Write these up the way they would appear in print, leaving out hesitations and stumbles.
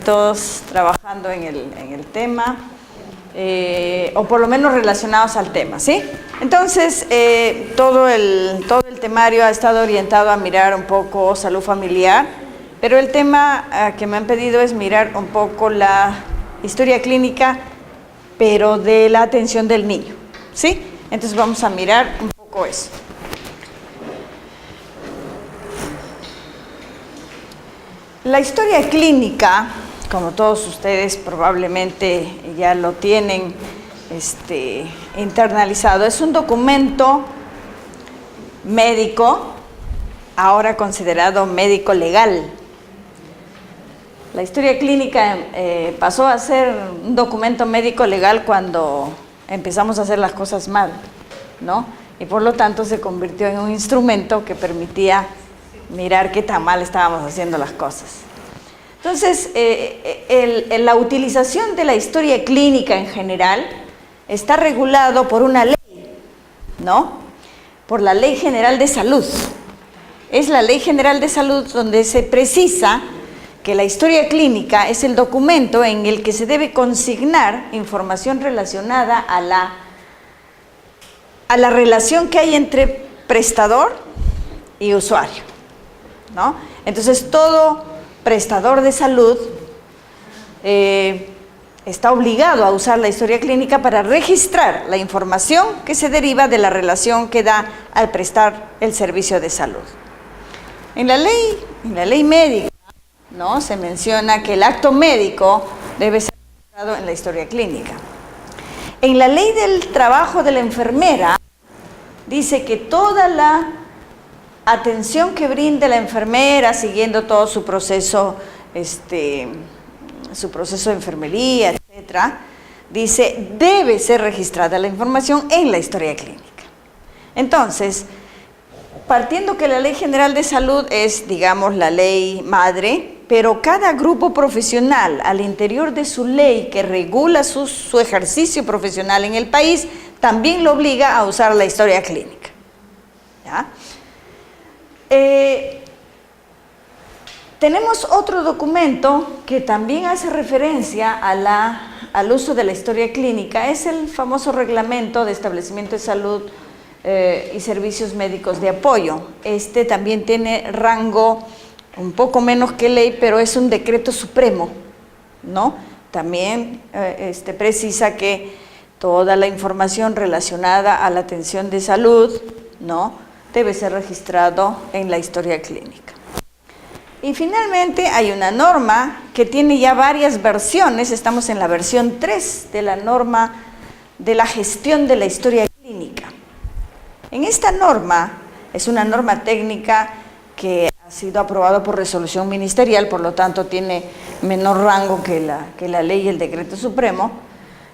todos trabajando en el tema, o por lo menos relacionados al tema, ¿sí? Entonces, todo el temario ha estado orientado a mirar un poco salud familiar, pero el tema que me han pedido es mirar un poco la historia clínica, pero de la atención del niño, ¿sí? Entonces vamos a mirar un poco eso. La historia clínica, como todos ustedes probablemente ya lo tienen internalizado, es un documento médico, ahora considerado médico legal. La historia clínica pasó a ser un documento médico legal cuando empezamos a hacer las cosas mal, ¿no? Y por lo tanto se convirtió en un instrumento que permitía mirar qué tan mal estábamos haciendo las cosas. Entonces, la utilización de la historia clínica en general está regulado por una ley, ¿no? Por la Ley General de Salud. Es la Ley General de Salud donde se precisa que la historia clínica es el documento en el que se debe consignar información relacionada a la relación que hay entre prestador y usuario, ¿no? Entonces, todo prestador de salud está obligado a usar la historia clínica para registrar la información que se deriva de la relación que da al prestar el servicio de salud. En la ley médica, ¿no?, se menciona que el acto médico debe ser registrado en la historia clínica. En la ley del trabajo de la enfermera dice que toda la atención que brinde la enfermera, siguiendo todo su proceso de enfermería, etcétera, dice, debe ser registrada la información en la historia clínica. Entonces, partiendo que la Ley General de Salud es, digamos, la ley madre, pero cada grupo profesional al interior de su ley que regula su ejercicio profesional en el país, también lo obliga a usar la historia clínica, ¿ya? Tenemos otro documento que también hace referencia al uso de la historia clínica, es el famoso Reglamento de Establecimiento de Salud y Servicios Médicos de Apoyo. Este también tiene rango un poco menos que ley, pero es un decreto supremo, ¿no? También precisa que toda la información relacionada a la atención de salud, ¿no?, debe ser registrado en la historia clínica. Y finalmente hay una norma que tiene ya varias versiones, estamos en la versión 3 de la norma de la gestión de la historia clínica. En esta norma, es una norma técnica que ha sido aprobada por resolución ministerial, por lo tanto tiene menor rango que la ley y el decreto supremo,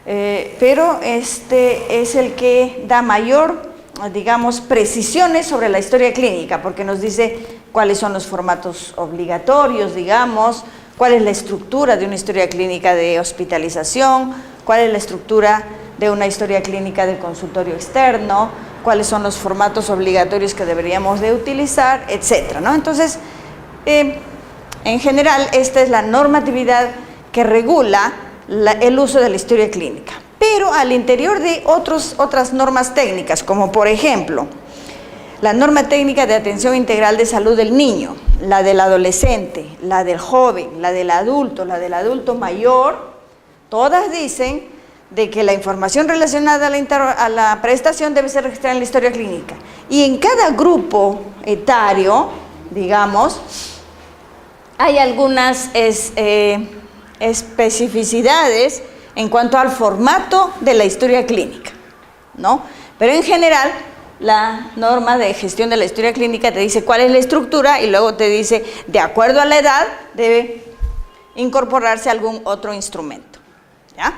pero este es el que da mayor, digamos, precisiones sobre la historia clínica, porque nos dice cuáles son los formatos obligatorios, digamos, cuál es la estructura de una historia clínica de hospitalización, cuál es la estructura de una historia clínica de consultorio externo, cuáles son los formatos obligatorios que deberíamos de utilizar, etcétera, ¿no? Entonces, en general, esta es la normatividad que regula el uso de la historia clínica. Pero al interior de otras normas técnicas, como por ejemplo, la norma técnica de atención integral de salud del niño, la del adolescente, la del joven, la del adulto mayor, todas dicen de que la información relacionada a la prestación debe ser registrada en la historia clínica. Y en cada grupo etario, digamos, hay algunas especificidades en cuanto al formato de la historia clínica, ¿no? Pero en general, la norma de gestión de la historia clínica te dice cuál es la estructura y luego te dice, de acuerdo a la edad, debe incorporarse algún otro instrumento, ¿ya?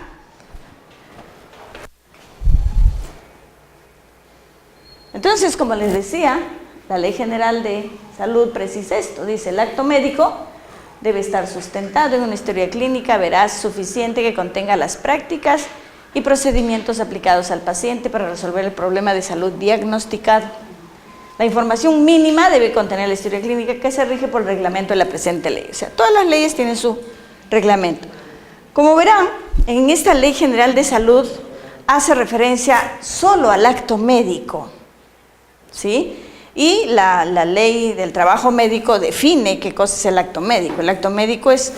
Entonces, como les decía, la Ley General de Salud precisa esto, dice, el acto médico debe estar sustentado en una historia clínica veraz, suficiente, que contenga las prácticas y procedimientos aplicados al paciente para resolver el problema de salud diagnosticado. La información mínima debe contener la historia clínica que se rige por el reglamento de la presente ley. O sea, todas las leyes tienen su reglamento. Como verán, en esta Ley General de Salud hace referencia solo al acto médico, ¿sí? Y la Ley del Trabajo Médico define qué cosa es el acto médico. El acto médico es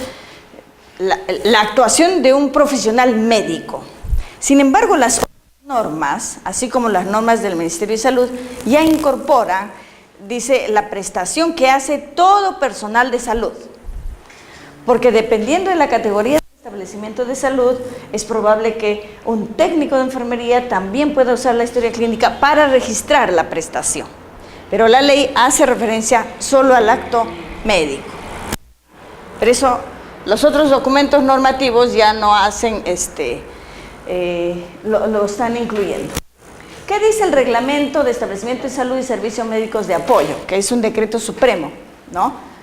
la actuación de un profesional médico. Sin embargo, las normas, así como las normas del Ministerio de Salud, ya incorporan, dice, la prestación que hace todo personal de salud. Porque dependiendo de la categoría del establecimiento de salud, es probable que un técnico de enfermería también pueda usar la historia clínica para registrar la prestación. Pero la ley hace referencia solo al acto médico. Por eso, los otros documentos normativos ya no hacen, lo están incluyendo. ¿Qué dice el Reglamento de Establecimiento de Salud y Servicios Médicos de Apoyo? Que es un decreto supremo, ¿no?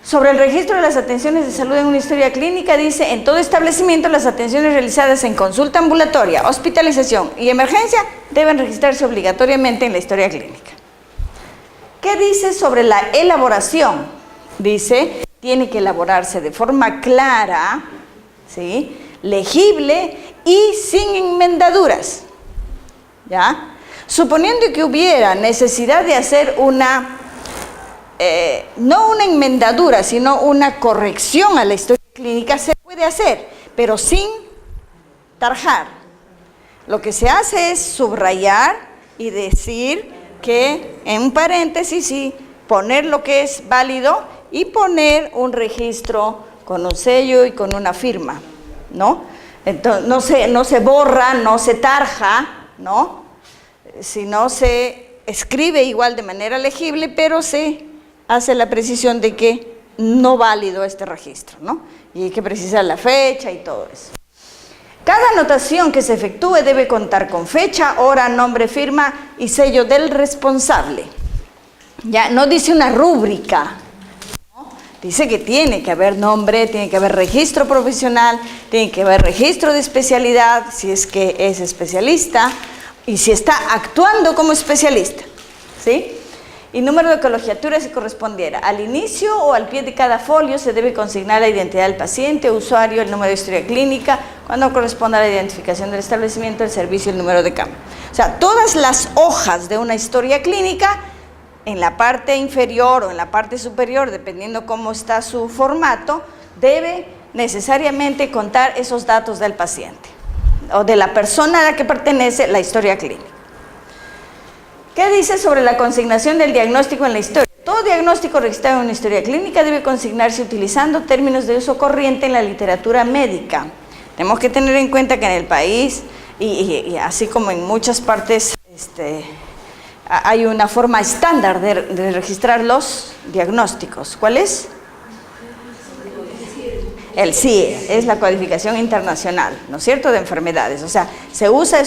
Sobre el registro de las atenciones de salud en una historia clínica, dice, en todo establecimiento las atenciones realizadas en consulta ambulatoria, hospitalización y emergencia deben registrarse obligatoriamente en la historia clínica. ¿Qué dice sobre la elaboración? Dice, tiene que elaborarse de forma clara, ¿sí?, legible y sin enmendaduras, ¿ya? Suponiendo que hubiera necesidad de hacer no una enmendadura, sino una corrección a la historia clínica, se puede hacer, pero sin tarjar. Lo que se hace es subrayar y decir que en un paréntesis, sí, poner lo que es válido y poner un registro con un sello y con una firma, ¿no? Entonces, no se borra, no se tarja, ¿no? Sino se escribe igual de manera legible, pero se hace la precisión de que no válido este registro, ¿no? Y hay que precisar la fecha y todo eso. Cada anotación que se efectúe debe contar con fecha, hora, nombre, firma y sello del responsable. Ya no dice una rúbrica, ¿no? Dice que tiene que haber nombre, tiene que haber registro profesional, tiene que haber registro de especialidad, si es que es especialista, y si está actuando como especialista, ¿sí? Y número de colegiatura si correspondiera. Al inicio o al pie de cada folio se debe consignar la identidad del paciente, usuario, el número de historia clínica, cuando corresponda a la identificación del establecimiento, el servicio y el número de cama. O sea, todas las hojas de una historia clínica, en la parte inferior o en la parte superior, dependiendo cómo está su formato, debe necesariamente contar esos datos del paciente o de la persona a la que pertenece la historia clínica. ¿Qué dice sobre la consignación del diagnóstico en la historia? Todo diagnóstico registrado en una historia clínica debe consignarse utilizando términos de uso corriente en la literatura médica. Tenemos que tener en cuenta que en el país, y así como en muchas partes, hay una forma estándar de registrar los diagnósticos. ¿Cuál es? El CIE, es la codificación internacional, ¿no es cierto?, de enfermedades. O sea, se usa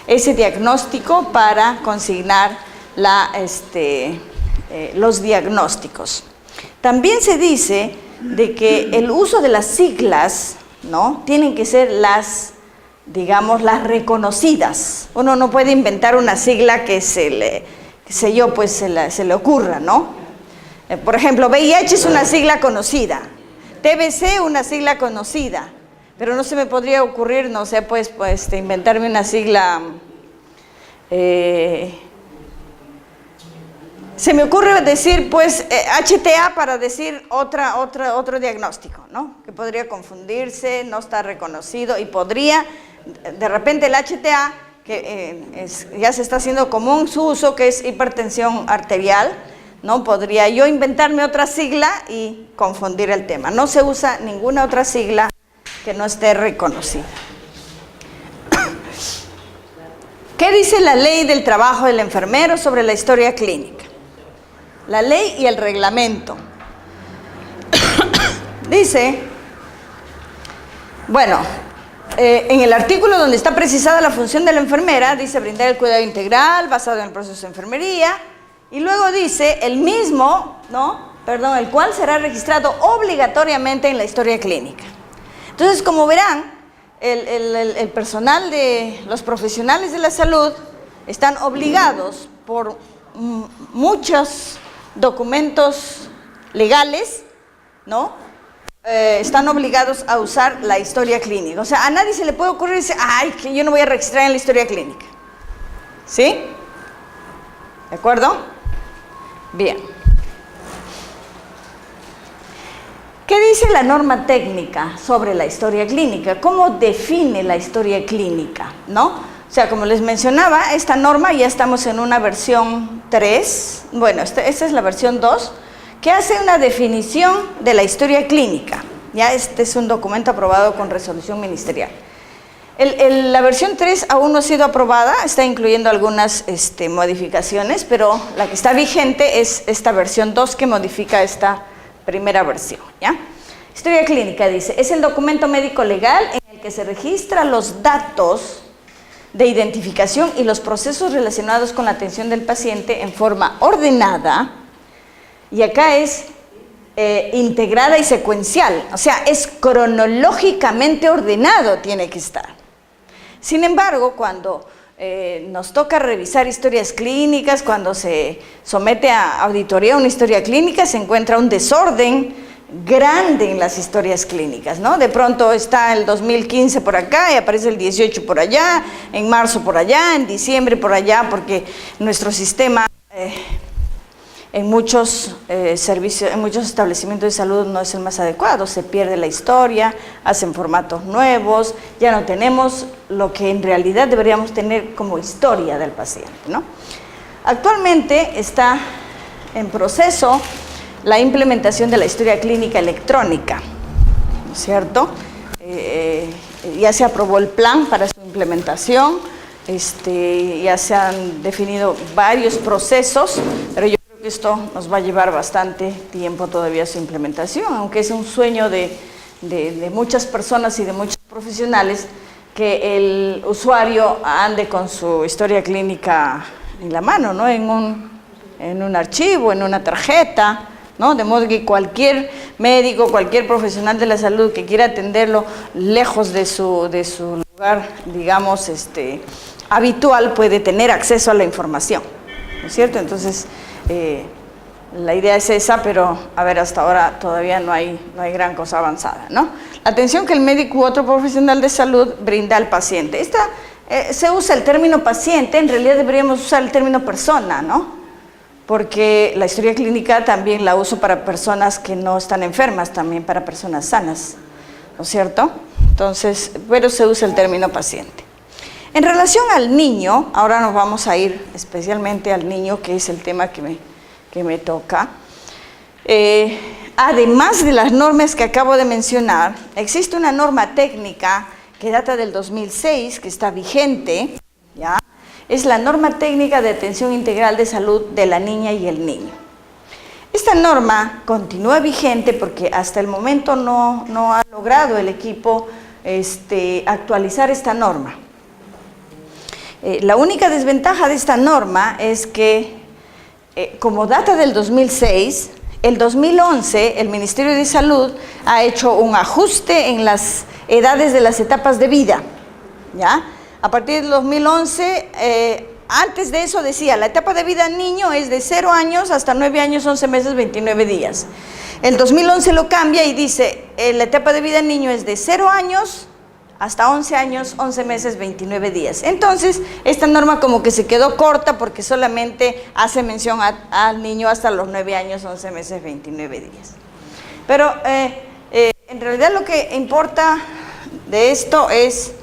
ese diagnóstico para consignar los diagnósticos. También se dice de que el uso de las siglas, ¿no?, tienen que ser las reconocidas. Uno no puede inventar una sigla que se le ocurra, ¿no? Por ejemplo, VIH es una sigla conocida, TBC una sigla conocida, pero no se me podría ocurrir, no sé, pues inventarme una sigla. Se me ocurre decir, pues, HTA para decir otro diagnóstico, ¿no? Que podría confundirse, no está reconocido y podría, de repente el HTA, que ya se está haciendo común su uso, que es hipertensión arterial, ¿no? Podría yo inventarme otra sigla y confundir el tema. No se usa ninguna otra sigla que no esté reconocida. ¿Qué dice la ley del trabajo del enfermero sobre la historia clínica? La ley y el reglamento. Dice, bueno, en el artículo donde está precisada la función de la enfermera, dice brindar el cuidado integral basado en el proceso de enfermería, y luego dice el mismo, el cual será registrado obligatoriamente en la historia clínica. Entonces, como verán, el personal los profesionales de la salud están obligados por muchos documentos legales, ¿no?, están obligados a usar la historia clínica. O sea, a nadie se le puede ocurrir decir, ay, que yo no voy a registrar en la historia clínica. ¿Sí? ¿De acuerdo? Bien. ¿Qué dice la norma técnica sobre la historia clínica? ¿Cómo define la historia clínica? ¿No? O sea, como les mencionaba, esta norma ya estamos en una versión 3, bueno, esta es la versión 2, que hace una definición de la historia clínica. Ya este es un documento aprobado con resolución ministerial. La versión 3 aún no ha sido aprobada, está incluyendo algunas modificaciones, pero la que está vigente es esta versión 2 que modifica esta primera versión, ¿ya? Historia clínica dice, es el documento médico legal en el que se registran los datos de identificación y los procesos relacionados con la atención del paciente en forma ordenada, y acá es integrada y secuencial, o sea, es cronológicamente ordenado, tiene que estar. Sin embargo, cuando nos toca revisar historias clínicas, cuando se somete a auditoría una historia clínica, se encuentra un desorden grande en las historias clínicas, ¿no? De pronto está el 2015 por acá y aparece el 18 por allá, en marzo por allá, en diciembre por allá, porque nuestro sistema en muchos servicios, en muchos establecimientos de salud no es el más adecuado, se pierde la historia, hacen formatos nuevos, ya no tenemos lo que en realidad deberíamos tener como historia del paciente, ¿no? Actualmente está en proceso la implementación de la historia clínica electrónica, ¿no es cierto? Ya se aprobó el plan para su implementación, ya se han definido varios procesos, pero yo creo que esto nos va a llevar bastante tiempo todavía su implementación, aunque es un sueño de muchas personas y de muchos profesionales que el usuario ande con su historia clínica en la mano, ¿no? En un archivo, en una tarjeta, ¿no? De modo que cualquier médico, cualquier profesional de la salud que quiera atenderlo lejos de su lugar, digamos, habitual, puede tener acceso a la información, ¿no es cierto? Entonces, la idea es esa, pero a ver, hasta ahora todavía no hay gran cosa avanzada, ¿no? La atención que el médico u otro profesional de salud brinda al paciente. Se usa el término paciente, en realidad deberíamos usar el término persona, ¿no? Porque la historia clínica también la uso para personas que no están enfermas, también para personas sanas, ¿no es cierto? Entonces, pero se usa el término paciente. En relación al niño, ahora nos vamos a ir especialmente al niño, que es el tema que me toca. Además de las normas que acabo de mencionar, existe una norma técnica que data del 2006, que está vigente, ¿ya? Es la norma técnica de atención integral de salud de la niña y el niño. Esta norma continúa vigente porque hasta el momento no ha logrado el equipo actualizar esta norma. La única desventaja de esta norma es que, como data del 2006, el 2011 el Ministerio de Salud ha hecho un ajuste en las edades de las etapas de vida, ¿ya? A partir del 2011, antes de eso decía, la etapa de vida niño es de 0 años hasta 9 años, 11 meses, 29 días. El 2011 lo cambia y dice, la etapa de vida niño es de 0 años hasta 11 años, 11 meses, 29 días. Entonces, esta norma como que se quedó corta porque solamente hace mención al niño hasta los 9 años, 11 meses, 29 días. Pero en realidad lo que importa de esto es,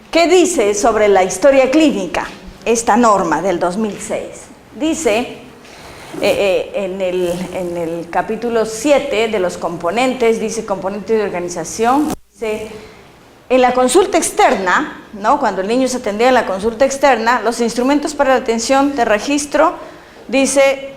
¿qué dice sobre la historia clínica esta norma del 2006? Dice en el capítulo 7 de los componentes, dice componente de organización, dice, en la consulta externa, ¿no? Cuando el niño se atendía en la consulta externa, los instrumentos para la atención de registro, dice,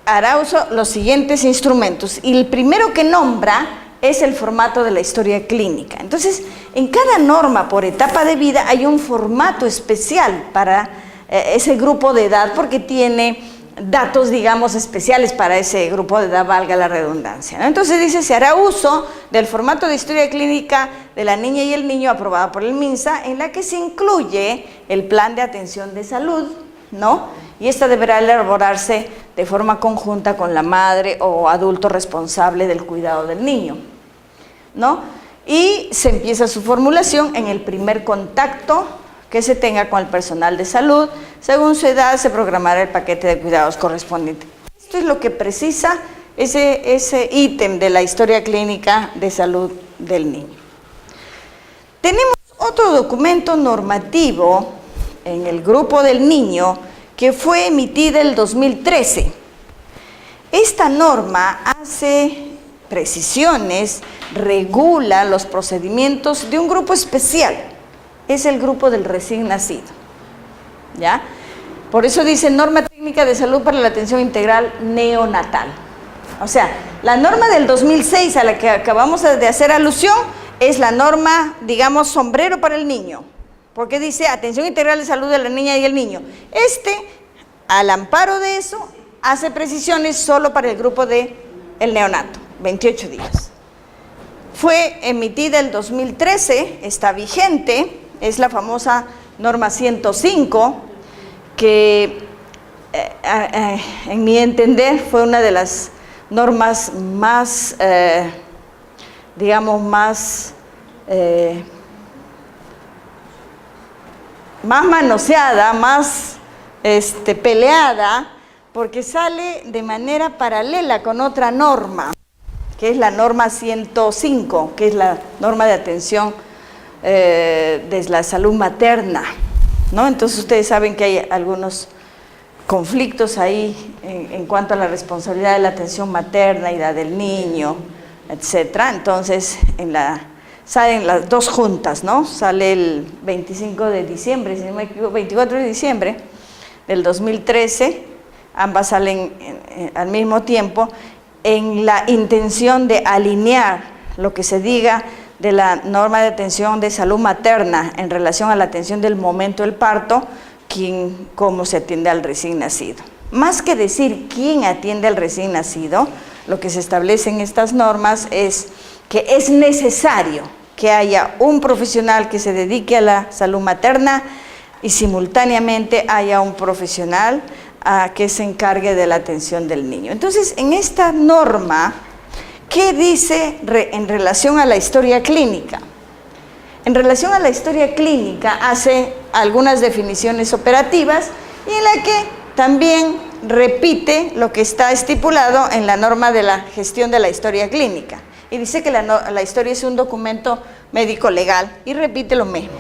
hará uso los siguientes instrumentos, y el primero que nombra es el formato de la historia clínica. Entonces, en cada norma por etapa de vida hay un formato especial para ese grupo de edad, porque tiene datos, digamos, especiales para ese grupo de edad, valga la redundancia, ¿no? Entonces dice, se hará uso del formato de historia clínica de la niña y el niño aprobado por el MINSA, en la que se incluye el plan de atención de salud, ¿no? Y esta deberá elaborarse de forma conjunta con la madre o adulto responsable del cuidado del niño. ¿no? Y se empieza su formulación en el primer contacto que se tenga con el personal de salud. Según su edad se programará el paquete de cuidados correspondiente. Esto es lo que precisa ese ítem de la historia clínica de salud del niño. Tenemos otro documento normativo en el grupo del niño que fue emitida el 2013. Esta norma hace precisiones, regula los procedimientos de un grupo especial. Es el grupo del recién nacido, ¿ya? Por eso dice norma técnica de salud para la atención integral neonatal. O sea, la norma del 2006 a la que acabamos de hacer alusión es la norma, digamos, sombrero para el niño, porque dice atención integral de salud de la niña y el niño. Al amparo de eso, hace precisiones solo para el grupo del neonato, 28 días. Fue emitida el 2013, está vigente, es la famosa norma 105, que en mi entender fue una de las normas más, digamos, más manoseada, más peleada, porque sale de manera paralela con otra norma, que es la norma 105, que es la norma de atención de la salud materna, ¿no? Entonces ustedes saben que hay algunos conflictos ahí en cuanto a la responsabilidad de la atención materna y la del niño, etcétera. Entonces salen las dos juntas, ¿no? Sale el 25 de diciembre, si no me equivoco, 24 de diciembre del 2013, ambas salen al mismo tiempo, en la intención de alinear lo que se diga de la norma de atención de salud materna en relación a la atención del momento del parto, cómo se atiende al recién nacido. Más que decir quién atiende al recién nacido, lo que se establece en estas normas es que es necesario que haya un profesional que se dedique a la salud materna y simultáneamente haya un profesional que se encargue de la atención del niño. Entonces, en esta norma, ¿qué dice en relación a la historia clínica? En relación a la historia clínica hace algunas definiciones operativas y en la que también repite lo que está estipulado en la norma de la gestión de la historia clínica. Y dice que la historia es un documento médico legal y repite lo mismo.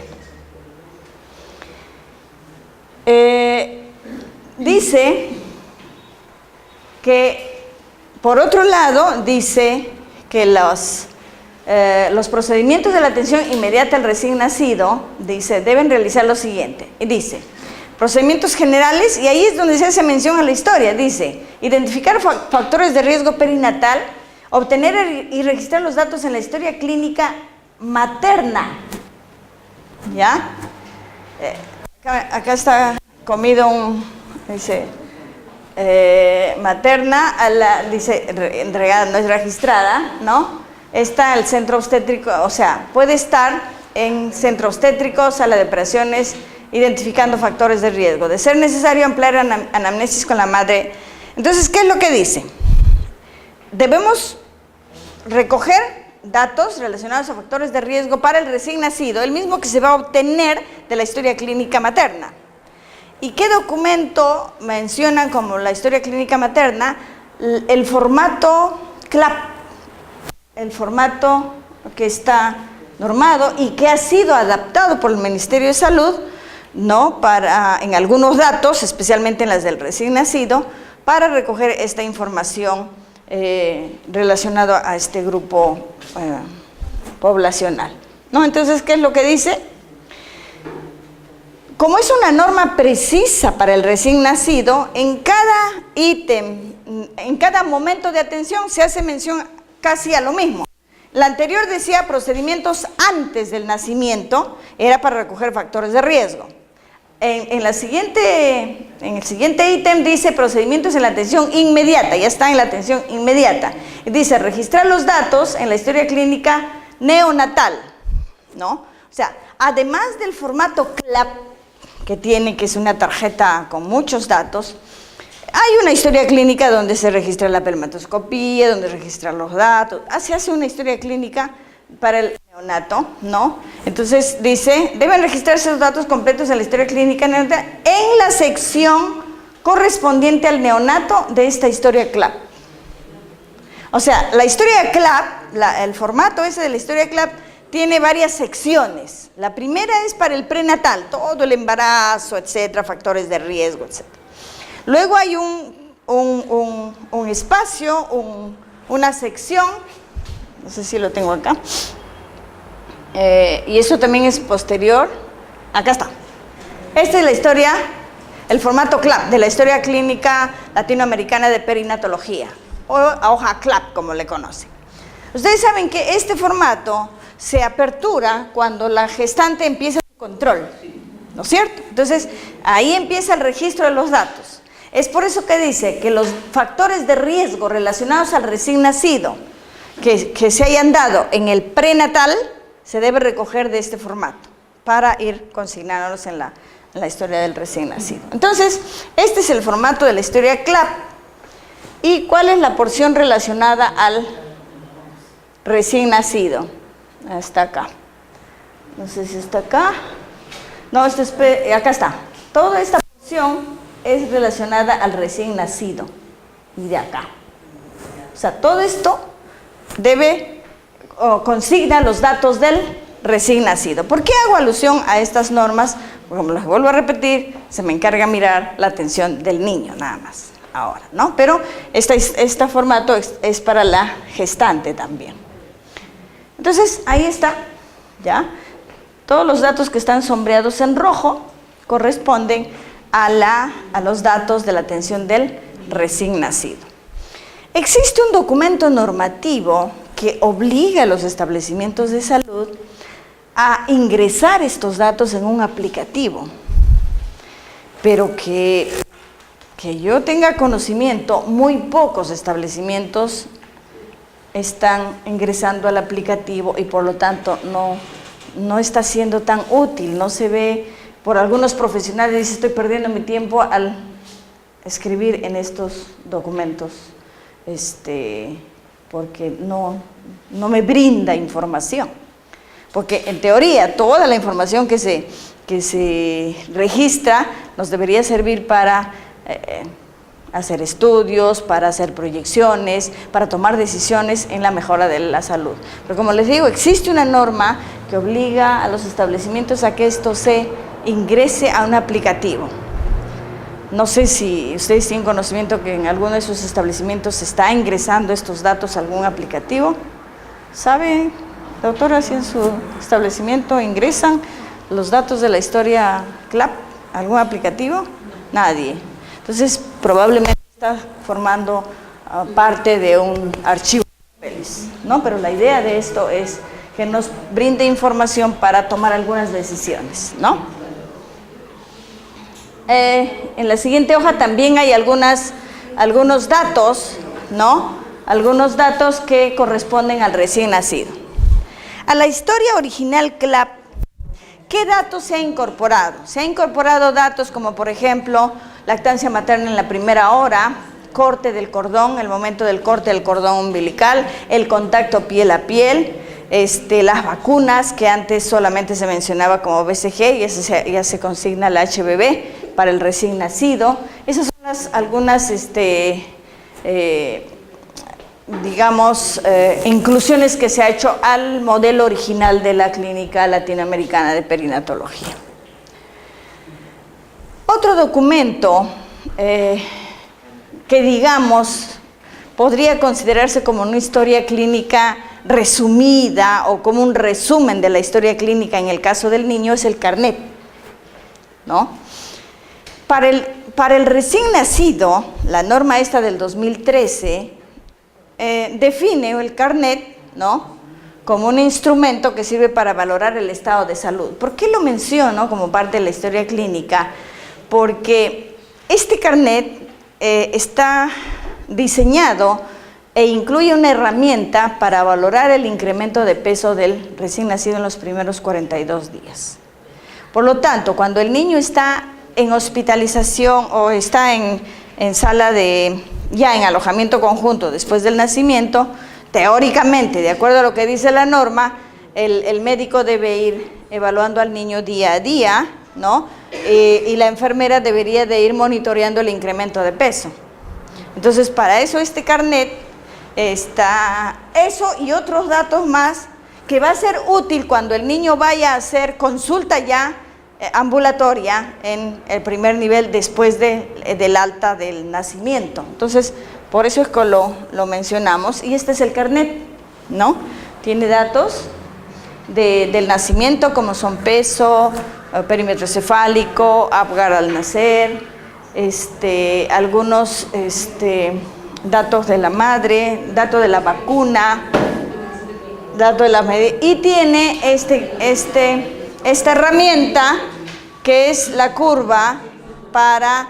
Dice que, por otro lado, dice que los procedimientos de la atención inmediata al recién nacido, dice, deben realizar lo siguiente. Y dice, procedimientos generales, y ahí es donde se hace mención a la historia, dice, identificar factores de riesgo perinatal, obtener y registrar los datos en la historia clínica materna. ¿Ya? Acá está comido dice, materna, dice, entregada, no es registrada, ¿no? Está el centro obstétrico, o sea, puede estar en centro obstétrico, sala de operaciones, identificando factores de riesgo. De ser necesario, ampliar anamnesis con la madre. Entonces, ¿qué es lo que dice? Debemos recoger datos relacionados a factores de riesgo para el recién nacido, el mismo que se va a obtener de la historia clínica materna. ¿Y qué documento mencionan como la historia clínica materna? El formato CLAP, el formato que está normado y que ha sido adaptado por el Ministerio de Salud, ¿no? En algunos datos, especialmente en las del recién nacido, para recoger esta información relacionada a este grupo poblacional, ¿no? Entonces, ¿qué es lo que dice? Como es una norma precisa para el recién nacido, en cada ítem, en cada momento de atención se hace mención casi a lo mismo. La anterior decía procedimientos antes del nacimiento, era para recoger factores de riesgo. En el siguiente ítem dice procedimientos en la atención inmediata, ya está en la atención inmediata. Y dice registrar los datos en la historia clínica neonatal, ¿no? O sea, además del formato CLAP que es una tarjeta con muchos datos, hay una historia clínica donde se registra la espermatoscopía, donde se registran los datos, se hace una historia clínica para el neonato, ¿no? Entonces dice, deben registrarse los datos completos de la historia clínica neonatal en la sección correspondiente al neonato de esta historia CLAP. O sea, la historia CLAP, el formato ese de la historia CLAP tiene varias secciones. La primera es para el prenatal, todo el embarazo, etcétera, factores de riesgo, etcétera. Luego hay un espacio, una sección, no sé si lo tengo acá, y eso también es posterior. Acá está. Esta es la historia, el formato CLAP, de la historia clínica latinoamericana de perinatología, o hoja CLAP, como le conocen. Ustedes saben que este formato se apertura cuando la gestante empieza su control, ¿no es cierto? Entonces, ahí empieza el registro de los datos. Es por eso que dice que los factores de riesgo relacionados al recién nacido que se hayan dado en el prenatal se debe recoger de este formato para ir consignándolos en la historia del recién nacido. Entonces, este es el formato de la historia CLAP. ¿Y cuál es la porción relacionada al recién nacido? Está acá. No sé si está acá. No, esto es, acá está. Toda esta porción es relacionada al recién nacido. Y de acá. O sea, todo esto debe o consigna los datos del recién nacido. ¿Por qué hago alusión a estas normas? Porque, como les vuelvo a repetir, se me encarga mirar la atención del niño, nada más, ahora, ¿no? Pero este formato es para la gestante también. Entonces, ahí está, ¿ya? Todos los datos que están sombreados en rojo corresponden a los datos de la atención del recién nacido. Existe un documento normativo que obliga a los establecimientos de salud a ingresar estos datos en un aplicativo, pero que yo tenga conocimiento, muy pocos establecimientos están ingresando al aplicativo y por lo tanto no está siendo tan útil, no se ve. Por algunos profesionales dicen, estoy perdiendo mi tiempo al escribir en estos documentos, porque no me brinda información. Porque en teoría toda la información que se registra nos debería servir para hacer estudios, para hacer proyecciones, para tomar decisiones en la mejora de la salud. Pero como les digo, existe una norma que obliga a los establecimientos a que esto se ingrese a un aplicativo. No sé si ustedes tienen conocimiento que en alguno de sus establecimientos se está ingresando estos datos a algún aplicativo. ¿Sabe, doctora, si en su establecimiento ingresan los datos de la historia CLAP a algún aplicativo? Nadie. Entonces, probablemente está formando parte de un archivo de papeles, ¿no? Pero la idea de esto es que nos brinde información para tomar algunas decisiones, ¿no? En la siguiente hoja también hay algunos datos, ¿no? Algunos datos que corresponden al recién nacido. A la historia original CLAP, ¿qué datos se ha incorporado? Se ha incorporado datos como, por ejemplo, lactancia materna en la primera hora, corte del cordón, el momento del corte del cordón umbilical, el contacto piel a piel, las vacunas que antes solamente se mencionaba como BCG y ya se consigna la HBV para el recién nacido. Esas son algunas inclusiones que se ha hecho al modelo original de la Clínica Latinoamericana de Perinatología. Otro documento que digamos podría considerarse como una historia clínica resumida o como un resumen de la historia clínica en el caso del niño es el carnet, ¿no? Para el recién nacido, la norma esta del 2013 define el carnet, ¿no?, como un instrumento que sirve para valorar el estado de salud. ¿Por qué lo menciono como parte de la historia clínica? Porque este carnet está diseñado e incluye una herramienta para valorar el incremento de peso del recién nacido en los primeros 42 días. Por lo tanto, cuando el niño está en hospitalización o está en sala ya en alojamiento conjunto después del nacimiento, teóricamente, de acuerdo a lo que dice la norma, el médico debe ir evaluando al niño día a día, ¿no? Y la enfermera debería de ir monitoreando el incremento de peso. Entonces, para eso este carnet está eso y otros datos más que va a ser útil cuando el niño vaya a hacer consulta ya ambulatoria en el primer nivel después del alta del nacimiento. Entonces, por eso es que lo mencionamos. Y este es el carnet, ¿no? Tiene datos del nacimiento, como son peso, perímetro cefálico, Apgar al nacer, algunos datos de la madre, datos de la vacuna, datos de la medida, y tiene esta herramienta que es la curva para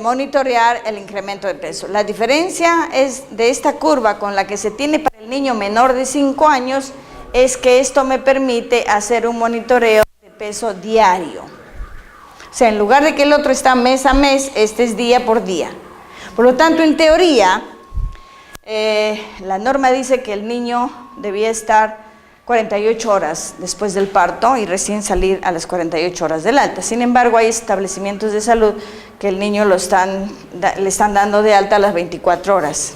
monitorear el incremento de peso. La diferencia es de esta curva con la que se tiene para el niño menor de 5 años es que esto me permite hacer un monitoreo de peso diario. O sea, en lugar de que el otro está mes a mes, este es día por día. Por lo tanto, en teoría, la norma dice que el niño debía estar 48 horas después del parto y recién salir a las 48 horas del alta. Sin embargo, hay establecimientos de salud que el niño le están dando de alta a las 24 horas.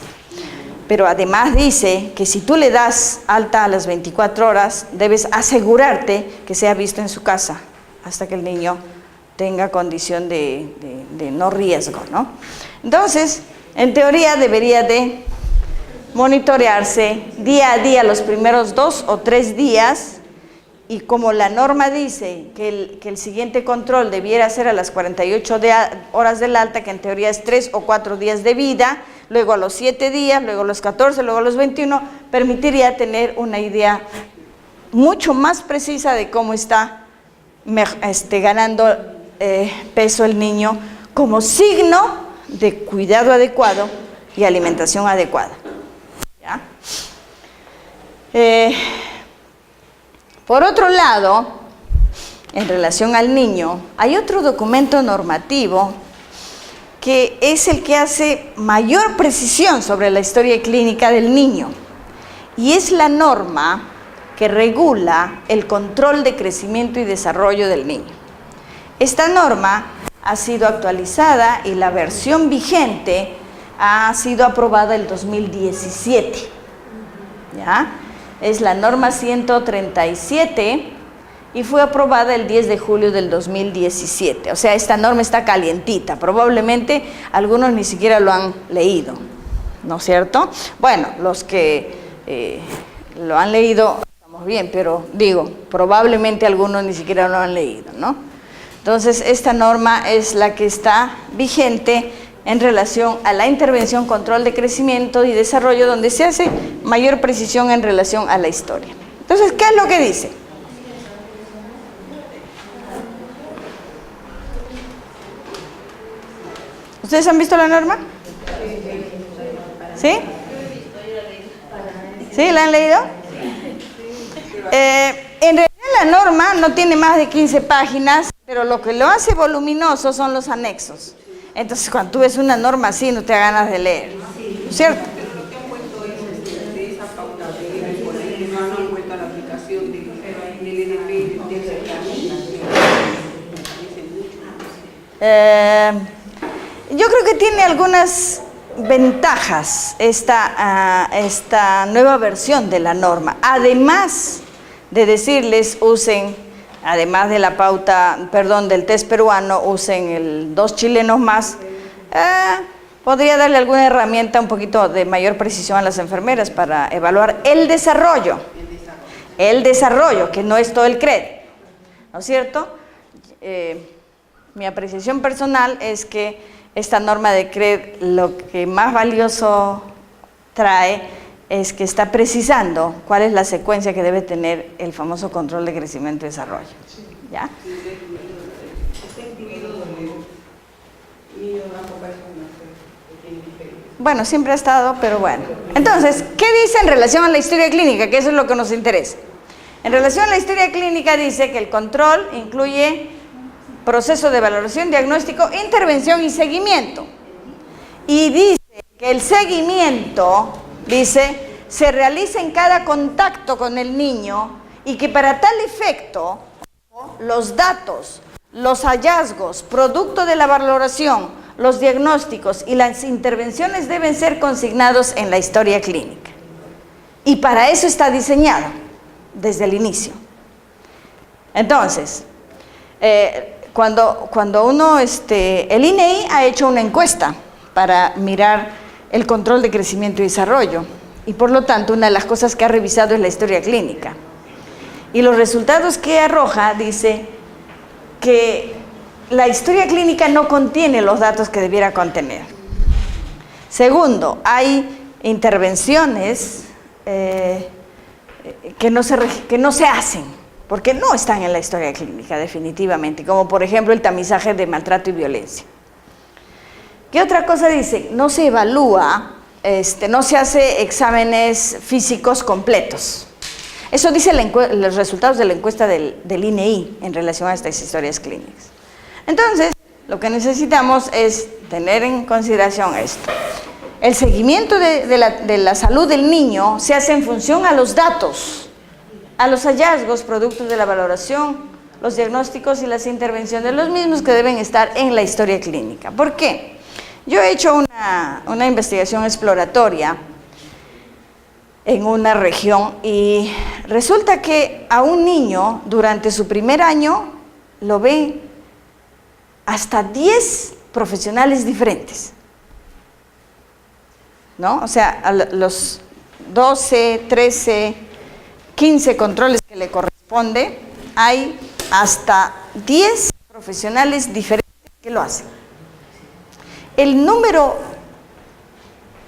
Pero además dice que si tú le das alta a las 24 horas, debes asegurarte que sea visto en su casa hasta que el niño tenga condición de no riesgo, ¿no? Entonces, en teoría debería de monitorearse día a día los primeros 2 o 3 días, y como la norma dice que el siguiente control debiera ser a las 48 horas del alta, que en teoría es 3 o 4 días de vida, luego a los 7 días, luego a los 14, luego a los 21, permitiría tener una idea mucho más precisa de cómo está ganando peso el niño como signo de cuidado adecuado y alimentación adecuada. ¿Ya? Por otro lado, en relación al niño, hay otro documento normativo que es el que hace mayor precisión sobre la historia clínica del niño, y es la norma que regula el control de crecimiento y desarrollo del niño. Esta norma ha sido actualizada y la versión vigente ha sido aprobada en 2017. ¿Ya? Es la norma 137 y fue aprobada el 10 de julio del 2017. O sea, esta norma está calientita. Probablemente algunos ni siquiera lo han leído, ¿no es cierto? Bueno, los que lo han leído, estamos bien, pero digo, probablemente algunos ni siquiera lo han leído, ¿no? Entonces, esta norma es la que está vigente en relación a la intervención, control de crecimiento y desarrollo, donde se hace mayor precisión en relación a la historia. Entonces, ¿qué es lo que dice? ¿Ustedes han visto la norma? ¿Sí? ¿Sí? ¿La han leído? En realidad la norma no tiene más de 15 páginas, pero lo que lo hace voluminoso son los anexos. Entonces, cuando tú ves una norma así, no te da ganas de leer, ¿cierto? Yo creo que tiene algunas ventajas esta nueva versión de la norma. Además de decirles, usen, además de la pauta, del test peruano, usen el 2 chilenos más, podría darle alguna herramienta un poquito de mayor precisión a las enfermeras para evaluar el desarrollo, que no es todo el CRED, ¿no es cierto? Mi apreciación personal es que esta norma de CRED lo que más valioso trae es que está precisando cuál es la secuencia que debe tener el famoso control de crecimiento y desarrollo. ¿Ya? Bueno, siempre ha estado, pero bueno. Entonces, ¿qué dice en relación a la historia clínica? Que eso es lo que nos interesa. En relación a la historia clínica dice que el control incluye proceso de valoración, diagnóstico, intervención y seguimiento. Y dice que el seguimiento, dice, se realiza en cada contacto con el niño y que para tal efecto los datos, los hallazgos, producto de la valoración, los diagnósticos y las intervenciones deben ser consignados en la historia clínica. Y para eso está diseñado desde el inicio. Entonces, cuando uno, el INEI ha hecho una encuesta para mirar el control de crecimiento y desarrollo, y por lo tanto una de las cosas que ha revisado es la historia clínica. Y los resultados que arroja dice que la historia clínica no contiene los datos que debiera contener. Segundo, hay intervenciones que no se hacen, porque no están en la historia clínica definitivamente, como por ejemplo el tamizaje de maltrato y violencia. ¿Qué otra cosa dice? No se evalúa, no se hace exámenes físicos completos. Eso dice los resultados de la encuesta del INEI en relación a estas historias clínicas. Entonces, lo que necesitamos es tener en consideración esto. El seguimiento de la salud del niño se hace en función a los datos, a los hallazgos, productos de la valoración, los diagnósticos y las intervenciones de los mismos que deben estar en la historia clínica. ¿Por qué? Yo he hecho una investigación exploratoria en una región y resulta que a un niño durante su primer año lo ven hasta 10 profesionales diferentes, ¿no? O sea, a los 12, 13, 15 controles que le corresponde, hay hasta 10 profesionales diferentes que lo hacen. El número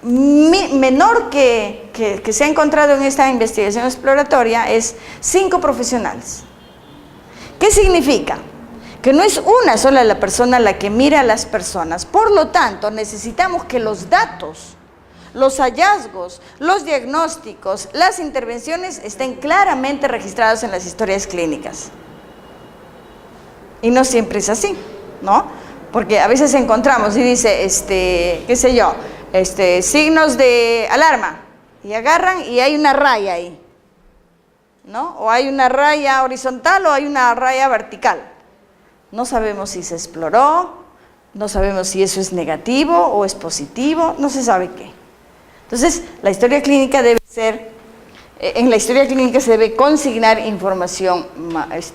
menor que se ha encontrado en esta investigación exploratoria es 5 profesionales. ¿Qué significa? Que no es una sola la persona la que mira a las personas. Por lo tanto, necesitamos que los datos, los hallazgos, los diagnósticos, las intervenciones estén claramente registrados en las historias clínicas. Y no siempre es así, ¿no? Porque a veces encontramos y dice, qué sé yo, signos de alarma, y agarran y hay una raya ahí, ¿no? O hay una raya horizontal o hay una raya vertical. No sabemos si se exploró, no sabemos si eso es negativo o es positivo, no se sabe qué. Entonces, la historia clínica debe ser, en la historia clínica se debe consignar información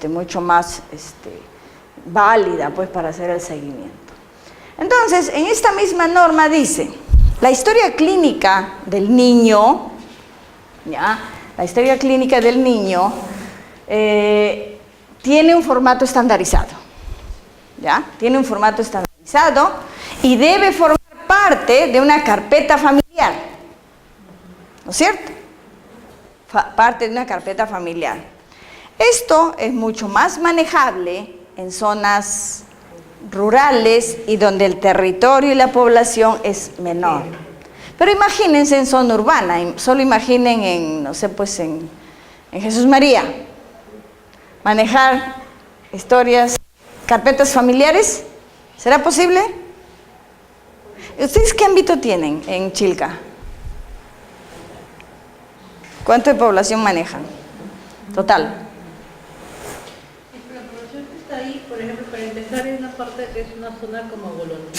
mucho más válida, pues, para hacer el seguimiento. Entonces, en esta misma norma dice, la historia clínica del niño, ¿ya? La historia clínica del niño tiene un formato estandarizado, ¿ya? Tiene un formato estandarizado y debe formar parte de una carpeta familiar, ¿no es cierto? Parte de una carpeta familiar. Esto es mucho más manejable en zonas rurales y donde el territorio y la población es menor. Pero imagínense en zona urbana, solo imaginen en, no sé, pues en Jesús María, manejar historias, carpetas familiares, ¿será posible? ¿Ustedes qué ámbito tienen en Chilca? ¿Cuánto de población manejan? Total. Ahí, por ejemplo, para empezar, hay una parte que es una zona como golondrina.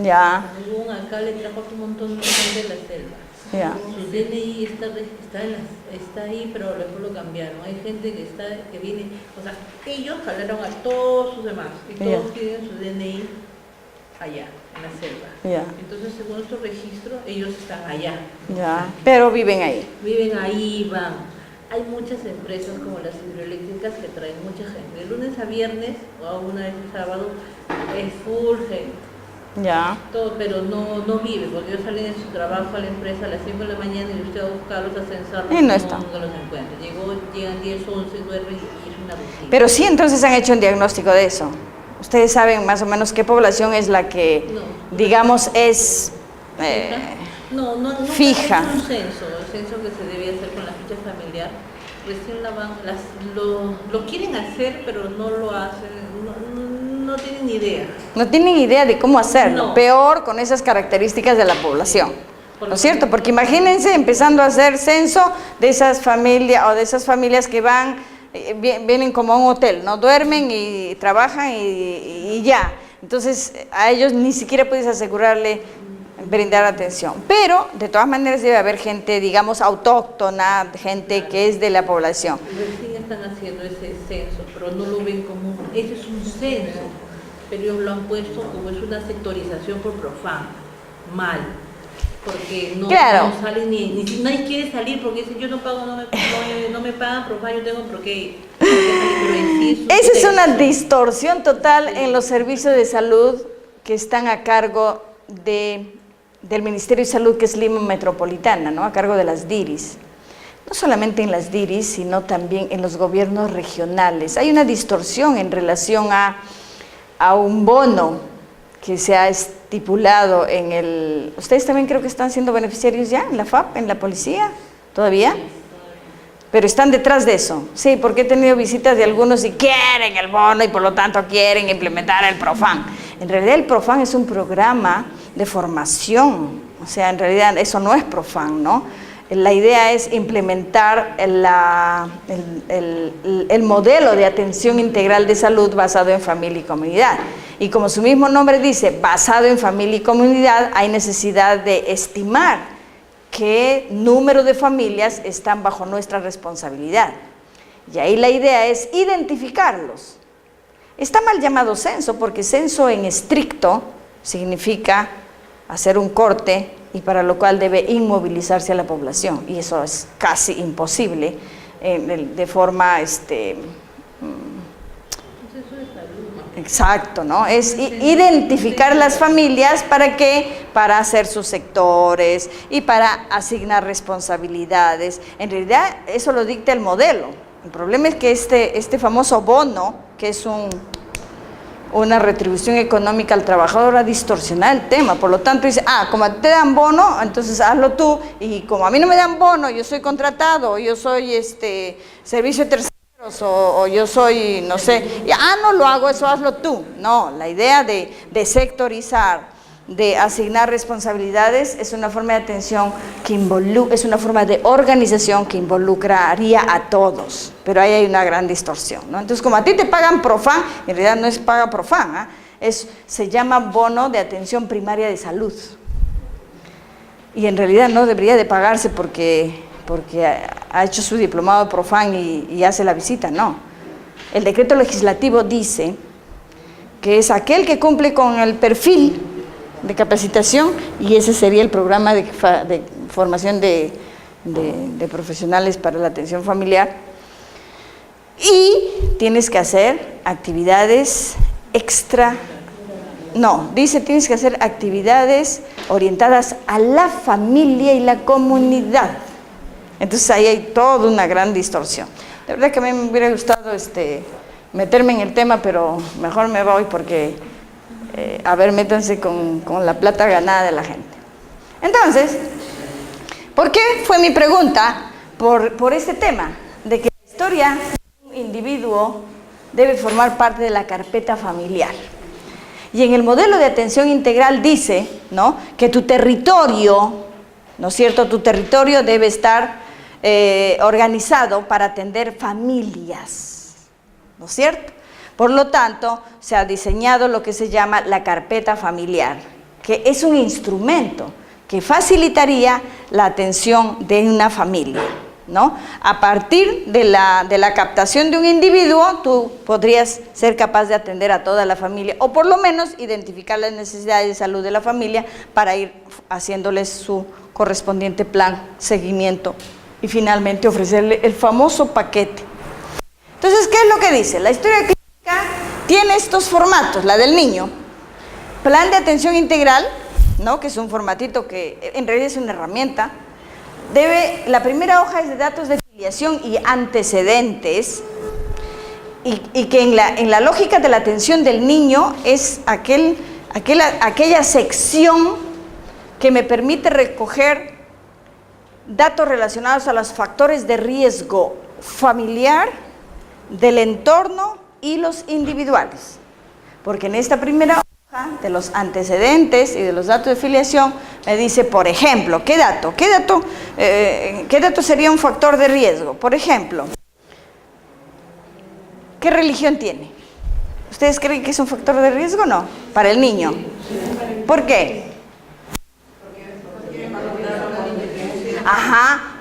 Ya. Hubo un alcalde que trajo un montón de gente de la selva. Ya. Su DNI está ahí, pero después lo cambiaron. Hay gente que viene, o sea, ellos jalaron a todos sus demás y todos tienen su DNI allá, en la selva. Ya. Entonces, según nuestro registro, ellos están allá. Ya. Pero viven ahí. Viven ahí, van. Hay muchas empresas como las hidroeléctricas que traen mucha gente. De lunes a viernes o a una vez el sábado es full gente. Ya. Todo, pero no vive, porque ellos salen de su trabajo a la empresa a las 5 de la mañana y usted va a buscarlos, a censarlos Y no están. nunca los encuentra. Llegan 10, 11, duermen y es una rutina. Pero sí, entonces han hecho un diagnóstico de eso. Ustedes saben más o menos qué población es la que, digamos, es no fija. Es un censo, el censo que se debía hacer con la ficha familiar. Recién lo quieren hacer, pero no lo hacen, no tienen ni idea. No tienen idea de cómo hacerlo, No. peor con esas características de la población. ¿no es cierto? Porque imagínense empezando a hacer censo de esas familias o de esas familias que vienen como a un hotel, ¿no? Duermen y trabajan y ya. Entonces a ellos ni siquiera puedes asegurarle brindar atención. Pero de todas maneras debe haber gente, digamos, autóctona, gente que es de la población. Recién están haciendo ese censo, pero no lo ven como, ese es un censo, pero ellos lo han puesto como es una sectorización por Profam, mal. Porque no sale ni nadie quiere salir porque dice yo no pago, no me pagan Profam, yo tengo por qué salir, pero esa es una distorsión total en los servicios de salud que están a cargo del Ministerio de Salud, que es Lima Metropolitana, ¿no? A cargo de las DIRIS. No solamente en las DIRIS, sino también en los gobiernos regionales. Hay una distorsión en relación a un bono que se ha estipulado en el... ¿Ustedes también creo que están siendo beneficiarios ya en la FAP, en la policía? ¿Todavía? Pero están detrás de eso. Sí, porque he tenido visitas de algunos y quieren el bono y por lo tanto quieren implementar el Profam. En realidad el Profam es un programa de formación, o sea, en realidad eso no es Profam, ¿no? La idea es implementar el modelo de atención integral de salud basado en familia y comunidad. Y como su mismo nombre dice, basado en familia y comunidad, hay necesidad de estimar qué número de familias están bajo nuestra responsabilidad. Y ahí la idea es identificarlos. Está mal llamado censo, porque censo en estricto significa hacer un corte y para lo cual debe inmovilizarse a la población, y eso es casi imposible de forma exacto, ¿no? Es identificar las familias para hacer sus sectores y para asignar responsabilidades. En realidad eso lo dicta el modelo. El problema es que este famoso bono, que es una retribución económica al trabajador, ha distorsionado el tema. Por lo tanto dice, como te dan bono, entonces hazlo tú, y como a mí no me dan bono, yo soy contratado, yo soy servicio de terceros, o yo soy, no sé, no lo hago, eso hazlo tú. No, la idea de sectorizar, de asignar responsabilidades, es una forma de atención que es una forma de organización que involucraría a todos, pero ahí hay una gran distorsión, ¿no? Entonces, como a ti te pagan Profam, en realidad no es paga Profam, se llama bono de atención primaria de salud, y en realidad no debería de pagarse porque ha hecho su diplomado de Profam y hace la visita, no. El decreto legislativo dice que es aquel que cumple con el perfil de capacitación, y ese sería el programa de formación de profesionales para la atención familiar, y tienes que hacer actividades tienes que hacer actividades orientadas a la familia y la comunidad. Entonces ahí hay toda una gran distorsión. De verdad que a mí me hubiera gustado meterme en el tema, pero mejor me voy porque métanse con la plata ganada de la gente. Entonces, ¿por qué fue mi pregunta? Por este tema, de que la historia de un individuo debe formar parte de la carpeta familiar. Y en el modelo de atención integral dice, ¿no?, que tu territorio, ¿no es cierto?, tu territorio debe estar organizado para atender familias, ¿no es cierto? Por lo tanto, se ha diseñado lo que se llama la carpeta familiar, que es un instrumento que facilitaría la atención de una familia, ¿no? A partir de la captación de un individuo, tú podrías ser capaz de atender a toda la familia, o por lo menos identificar las necesidades de salud de la familia para ir haciéndoles su correspondiente plan, seguimiento, y finalmente ofrecerle el famoso paquete. Entonces, ¿qué es lo que dice? La historia clínica tiene estos formatos, la del niño, plan de atención integral, ¿no?, que es un formatito que en realidad es una herramienta. La primera hoja es de datos de filiación y antecedentes, y que en la lógica de la atención del niño es aquella sección que me permite recoger datos relacionados a los factores de riesgo familiar, del entorno y los individuales. Porque en esta primera hoja de los antecedentes y de los datos de filiación, me dice, por ejemplo, ¿qué dato sería un factor de riesgo? Por ejemplo, ¿qué religión tiene? ¿Ustedes creen que es un factor de riesgo o no? Para el niño. ¿Por qué?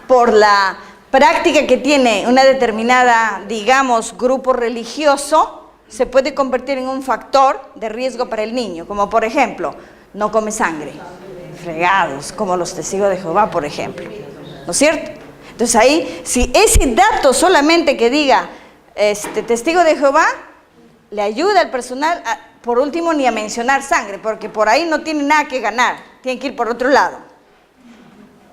Por la práctica que tiene una determinada, digamos, grupo religioso, se puede convertir en un factor de riesgo para el niño, como por ejemplo, no come sangre, fregados, como los testigos de Jehová, por ejemplo, ¿no es cierto? Entonces ahí, si ese dato solamente que diga testigo de Jehová, le ayuda al personal, por último, ni a mencionar sangre, porque por ahí no tiene nada que ganar, tiene que ir por otro lado,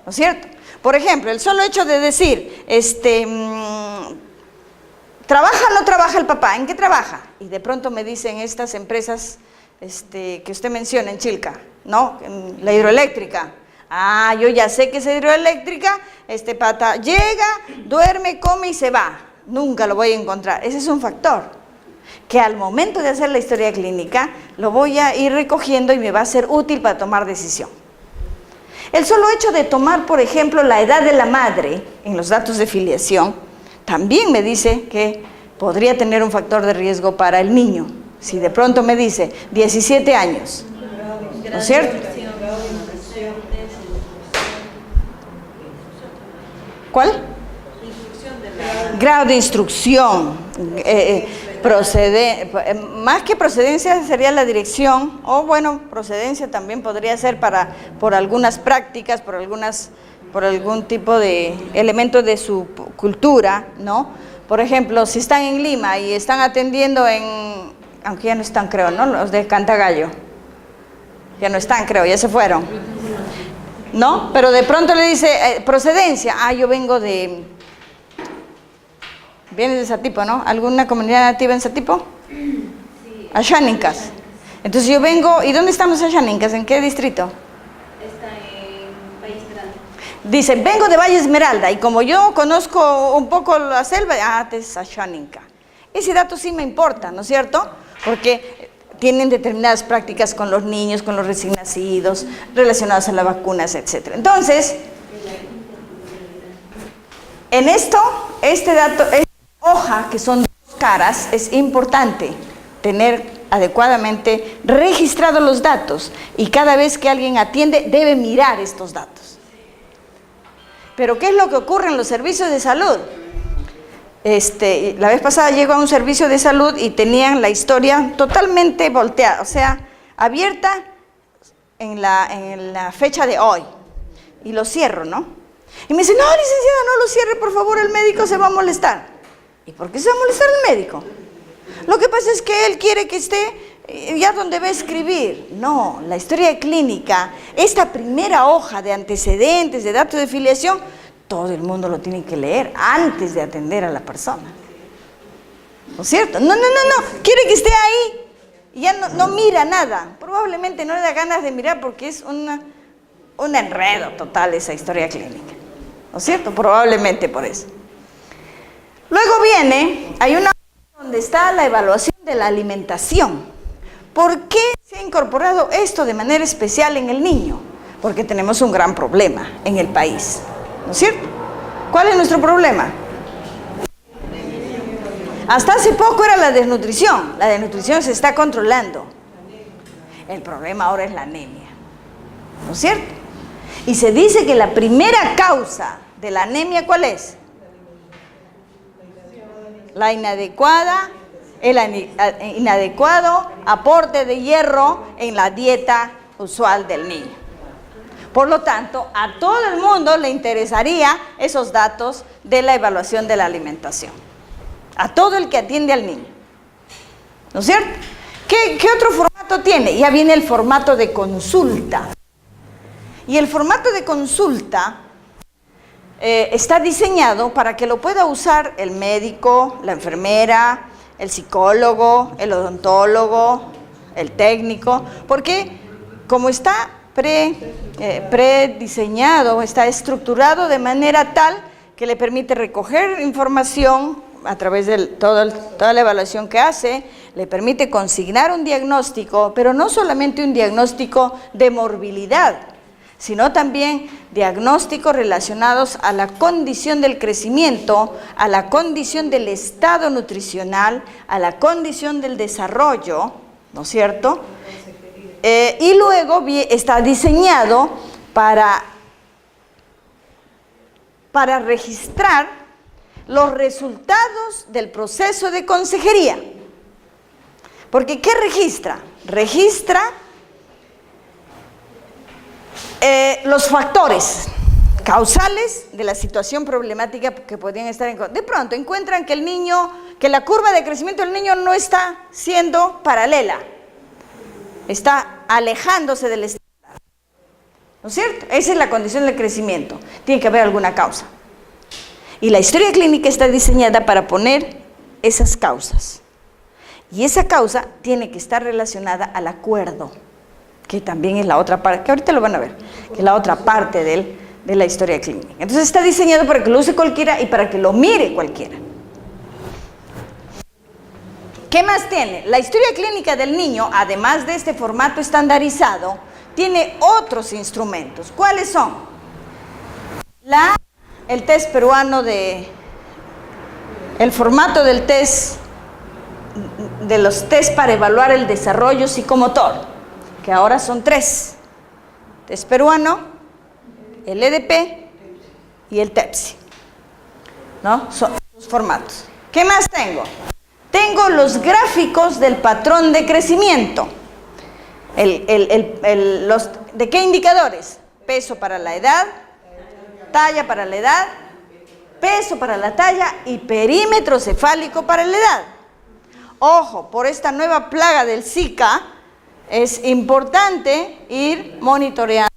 ¿no es cierto? Por ejemplo, el solo hecho de decir, ¿trabaja o no trabaja el papá? ¿En qué trabaja? Y de pronto me dicen estas empresas que usted menciona en Chilca, ¿no? En la hidroeléctrica. Ah, yo ya sé que es hidroeléctrica, pata llega, duerme, come y se va. Nunca lo voy a encontrar. Ese es un factor que al momento de hacer la historia clínica lo voy a ir recogiendo y me va a ser útil para tomar decisión. El solo hecho de tomar, por ejemplo, la edad de la madre en los datos de filiación, también me dice que podría tener un factor de riesgo para el niño. Si de pronto me dice 17 años, ¿no es cierto? ¿Cuál? Grado de instrucción. Más que procedencia sería la dirección, o bueno, procedencia también podría ser por algunas prácticas, por algún tipo de elemento de su cultura, ¿no? Por ejemplo, si están en Lima y están atendiendo aunque ya no están, creo, ¿no? Los de Cantagallo. Ya no están, creo, ya se fueron. ¿No? Pero de pronto le dice, procedencia, yo vengo de... ¿Vienes de Satipo, no? ¿Alguna comunidad nativa en Satipo? Sí. Ashánicas. Entonces yo vengo, ¿y dónde están los Ashánicas? ¿En qué distrito? Dice, vengo de Valle Esmeralda y como yo conozco un poco la selva, es Ashánica. Ese dato sí me importa, ¿no es cierto? Porque tienen determinadas prácticas con los niños, con los recién nacidos, relacionadas a las vacunas, etc. Entonces, en esto, este dato, esta hoja, que son dos caras, es importante tener adecuadamente registrados los datos y cada vez que alguien atiende debe mirar estos datos. Pero ¿qué es lo que ocurre en los servicios de salud? La vez pasada llego a un servicio de salud y tenían la historia totalmente volteada, o sea, abierta en la fecha de hoy. Y lo cierro, ¿no? Y me dice, no, licenciada, no lo cierre, por favor, el médico se va a molestar. ¿Y por qué se va a molestar el médico? Lo que pasa es que él quiere que esté ya donde va a escribir. No, la historia clínica, esta primera hoja de antecedentes, de datos de filiación, todo el mundo lo tiene que leer antes de atender a la persona. ¿No es cierto? No, quiere que esté ahí y ya no mira nada. Probablemente no le da ganas de mirar porque es un enredo total esa historia clínica. ¿No es cierto? Probablemente por eso. Luego hay una donde está la evaluación de la alimentación. ¿Por qué se ha incorporado esto de manera especial en el niño? Porque tenemos un gran problema en el país, ¿no es cierto? ¿Cuál es nuestro problema? Hasta hace poco era la desnutrición. La desnutrición se está controlando. El problema ahora es la anemia, ¿no es cierto? Y se dice que la primera causa de la anemia, ¿cuál es? El inadecuado aporte de hierro en la dieta usual del niño. Por lo tanto, a todo el mundo le interesaría esos datos de la evaluación de la alimentación. A todo el que atiende al niño. ¿No es cierto? ¿Qué otro formato tiene? Ya viene el formato de consulta. Y el formato de consulta está diseñado para que lo pueda usar el médico, la enfermera, el psicólogo, el odontólogo, el técnico, porque como está prediseñado, está estructurado de manera tal que le permite recoger información a través de toda la evaluación que hace, le permite consignar un diagnóstico, pero no solamente un diagnóstico de morbilidad, sino también diagnósticos relacionados a la condición del crecimiento, a la condición del estado nutricional, a la condición del desarrollo, ¿no es cierto? Y luego está diseñado para registrar los resultados del proceso de consejería. Porque ¿qué registra? Registra los factores causales de la situación problemática que podrían estar en... De pronto encuentran que la curva de crecimiento del niño no está siendo paralela, está alejándose del estándar, ¿no es cierto? Esa es la condición del crecimiento, tiene que haber alguna causa. Y la historia clínica está diseñada para poner esas causas. Y esa causa tiene que estar relacionada al acuerdo, que también es la otra parte, que ahorita lo van a ver, que es la otra parte de la historia clínica. Entonces está diseñado para que lo use cualquiera y para que lo mire cualquiera. ¿Qué más tiene? La historia clínica del niño, además de este formato estandarizado, tiene otros instrumentos. ¿Cuáles son? El test peruano el formato del test, de los test para evaluar el desarrollo psicomotor, que ahora son 3. Test peruano, el EDP y el TEPSI, ¿no? Son los formatos. ¿Qué más tengo? Tengo los gráficos del patrón de crecimiento. ¿De qué indicadores? Peso para la edad, talla para la edad, peso para la talla y perímetro cefálico para la edad. Ojo, por esta nueva plaga del Zika, es importante ir monitoreando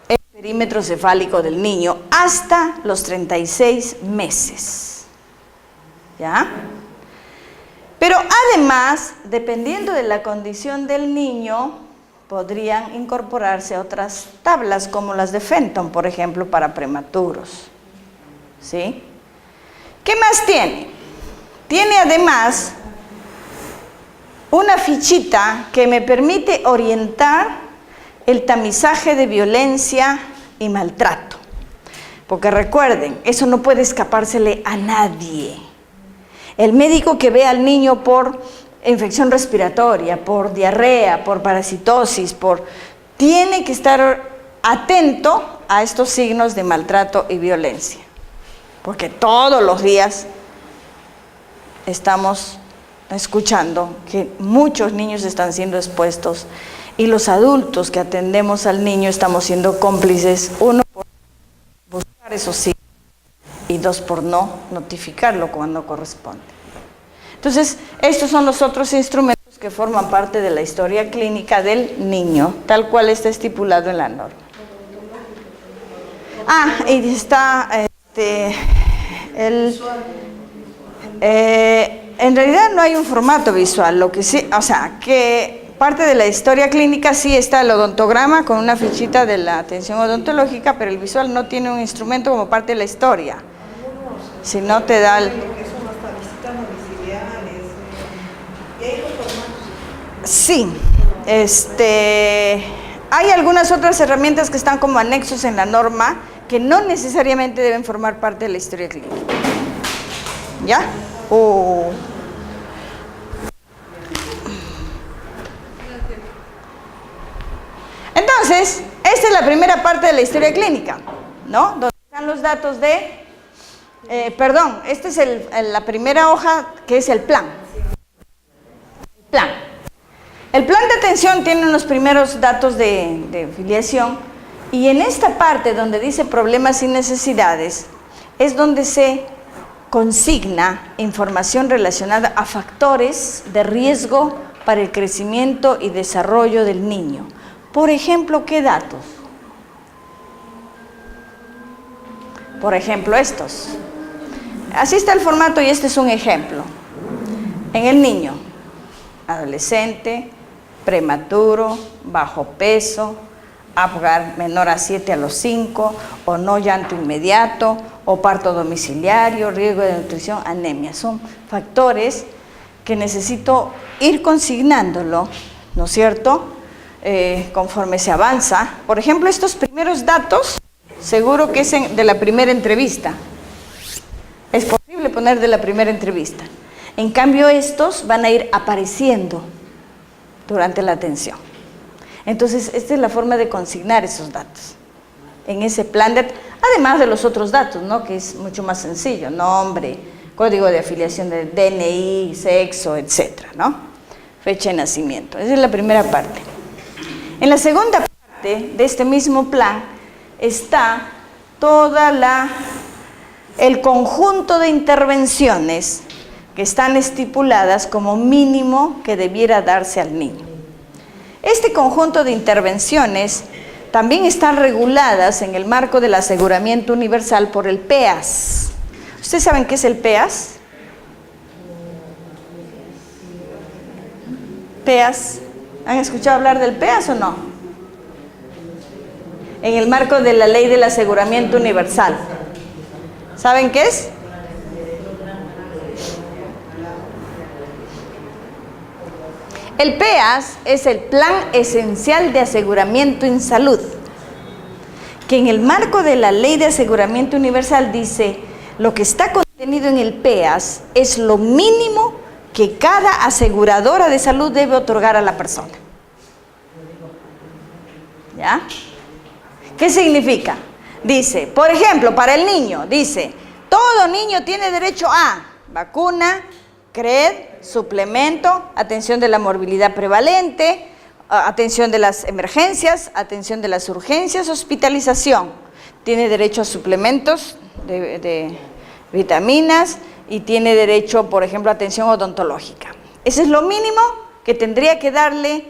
el perímetro cefálico del niño hasta los 36 meses. ¿Ya? Pero además, dependiendo de la condición del niño, podrían incorporarse otras tablas como las de Fenton, por ejemplo, para prematuros. ¿Sí? ¿Qué más tiene? Tiene además una fichita que me permite orientar el tamizaje de violencia y maltrato. Porque recuerden, eso no puede escapársele a nadie. El médico que ve al niño por infección respiratoria, por diarrea, por parasitosis, tiene que estar atento a estos signos de maltrato y violencia. Porque todos los días estamos escuchando que muchos niños están siendo expuestos y los adultos que atendemos al niño estamos siendo cómplices, 1 por buscar esos signos y 2 por no notificarlo cuando corresponde. Entonces, estos son los otros instrumentos que forman parte de la historia clínica del niño, tal cual está estipulado en la norma. Y está en realidad no hay un formato visual, lo que sí, o sea, que parte de la historia clínica sí está el odontograma con una fichita de la atención odontológica, pero el visual no tiene un instrumento como parte de la historia. Si no te da el... Sí, hay algunas otras herramientas que están como anexos en la norma que no necesariamente deben formar parte de la historia clínica. ¿Ya? Entonces, esta es la primera parte de la historia clínica, ¿no? Donde están los datos de... esta es la primera hoja que es el plan. El plan de atención tiene unos primeros datos de filiación y en esta parte donde dice problemas y necesidades es donde se consigna información relacionada a factores de riesgo para el crecimiento y desarrollo del niño. Por ejemplo, ¿qué datos? Por ejemplo, estos. Así está el formato y este es un ejemplo. En el niño, adolescente, prematuro, bajo peso, Apgar menor a 7 a los 5, o no llanto inmediato, o parto domiciliario, riesgo de nutrición, anemia. Son factores que necesito ir consignándolo, ¿no es cierto?, conforme se avanza. Por ejemplo, estos primeros datos, seguro que es de la primera entrevista. Es posible poner de la primera entrevista. En cambio, estos van a ir apareciendo durante la atención. Entonces, esta es la forma de consignar esos datos en ese plan, además de los otros datos, ¿no?, que es mucho más sencillo: nombre, código de afiliación del DNI, sexo, etcétera, ¿no?, fecha de nacimiento. Esa es la primera parte. En la segunda parte de este mismo plan está el conjunto de intervenciones que están estipuladas como mínimo que debiera darse al niño. Este conjunto de intervenciones también están reguladas en el marco del aseguramiento universal por el PEAS. ¿Ustedes saben qué es el PEAS? PEAS. ¿Han escuchado hablar del PEAS o no? En el marco de la ley del aseguramiento universal. ¿Saben qué es? El PEAS es el Plan Esencial de Aseguramiento en Salud, que en el marco de la Ley de Aseguramiento Universal dice: lo que está contenido en el PEAS es lo mínimo que cada aseguradora de salud debe otorgar a la persona. ¿Ya? ¿Qué significa? Dice, por ejemplo, para el niño, dice: todo niño tiene derecho a vacuna, CRED, suplemento, atención de la morbilidad prevalente, atención de las emergencias, atención de las urgencias, hospitalización. Tiene derecho a suplementos de vitaminas y tiene derecho, por ejemplo, a atención odontológica. Ese es lo mínimo que tendría que darle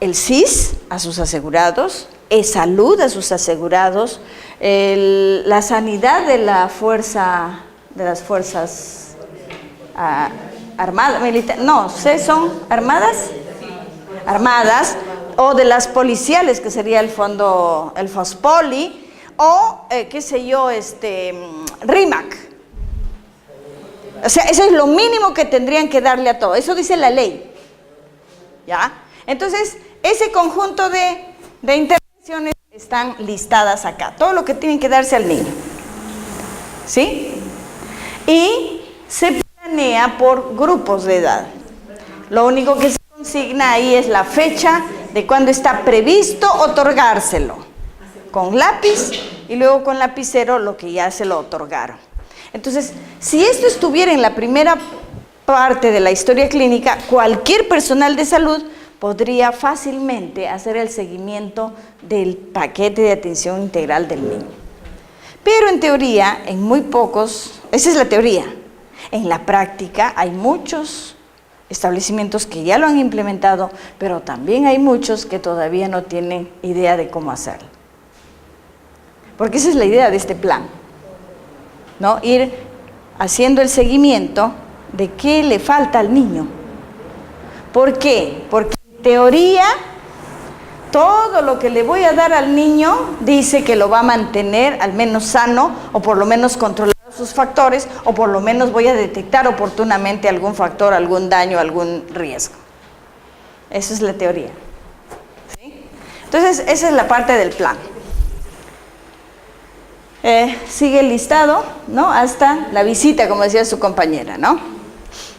el SIS a sus asegurados, salud a sus asegurados, la sanidad de las fuerzas armadas, militares, no sé, son armadas, o de las policiales, que sería el fondo, el FOSPOLI, o qué sé yo, RIMAC. O sea, eso es lo mínimo que tendrían que darle a todo. Eso dice la ley. ¿Ya? Entonces, ese conjunto de intervenciones están listadas acá. Todo lo que tienen que darse al niño. ¿Sí? Y se planea por grupos de edad. Lo único que se consigna ahí es la fecha de cuando está previsto otorgárselo. Con lápiz y luego con lapicero lo que ya se lo otorgaron. Entonces, si esto estuviera en la primera parte de la historia clínica, cualquier personal de salud podría fácilmente hacer el seguimiento del paquete de atención integral del niño. Pero en teoría, en muy pocos, esa es la teoría. En la práctica hay muchos establecimientos que ya lo han implementado, pero también hay muchos que todavía no tienen idea de cómo hacerlo. Porque esa es la idea de este plan, ¿no? Ir haciendo el seguimiento de qué le falta al niño. ¿Por qué? Porque en teoría todo lo que le voy a dar al niño dice que lo va a mantener al menos sano, o por lo menos controlar sus factores, o por lo menos voy a detectar oportunamente algún factor, algún daño, algún riesgo. Esa es la teoría. ¿Sí? Entonces, esa es la parte del plan. Sigue el listado, ¿no? Hasta la visita, como decía su compañera, ¿no?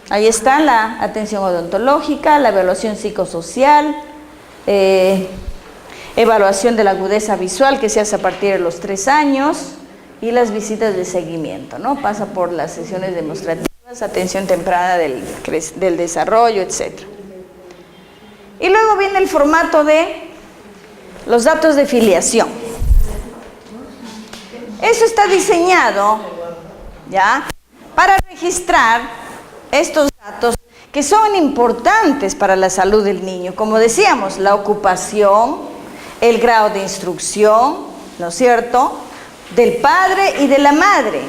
Ahí está la atención odontológica, la evaluación psicosocial, evaluación de la agudeza visual, que se hace a partir de los 3 años, y las visitas de seguimiento, ¿no? Pasa por las sesiones demostrativas, atención temprana del desarrollo, etc. Y luego viene el formato de los datos de filiación. Eso está diseñado, ¿ya?, para registrar estos datos que son importantes para la salud del niño. Como decíamos, la ocupación, el grado de instrucción, ¿no es cierto?, del padre y de la madre.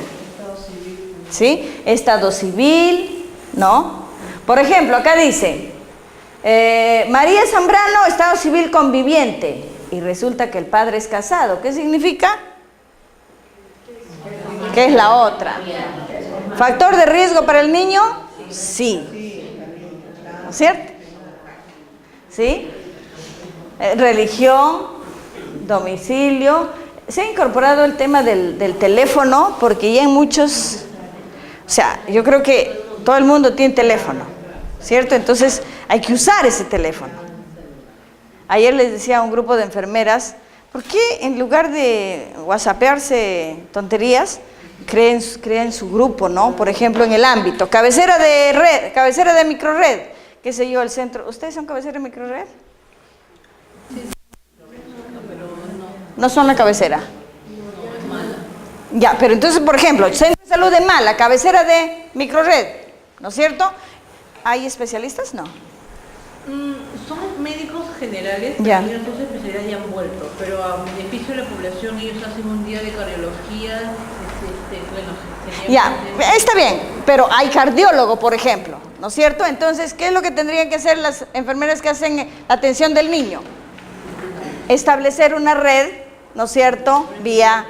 ¿Sí? Estado civil, ¿no? Por ejemplo, acá dice, María Zambrano, estado civil conviviente, y resulta que el padre es casado. ¿Qué significa? ¿Qué es la otra? ¿Factor de riesgo para el niño? Sí. ¿No es cierto? ¿Sí? Religión, domicilio. Se ha incorporado el tema del teléfono porque ya en muchos, o sea, yo creo que todo el mundo tiene teléfono, ¿cierto? Entonces hay que usar ese teléfono. Ayer les decía a un grupo de enfermeras, ¿por qué en lugar de whatsappearse tonterías, creen su grupo, ¿no? Por ejemplo, en el ámbito, cabecera de red, cabecera de microred, qué sé yo, el centro. ¿Ustedes son cabecera de microred? No son la cabecera. Ya, pero entonces, por ejemplo, centro de salud de Mala, cabecera de microred, ¿no es cierto? ¿Hay especialistas? No. Son médicos generales, Ya. también otras especialidades ya han vuelto, pero a beneficio de la población ellos hacen un día de cardiología, Ya, está bien, pero hay cardiólogo, por ejemplo, ¿no es cierto? Entonces, ¿qué es lo que tendrían que hacer las enfermeras que hacen la atención del niño? Establecer una red, ¿no es cierto?, vía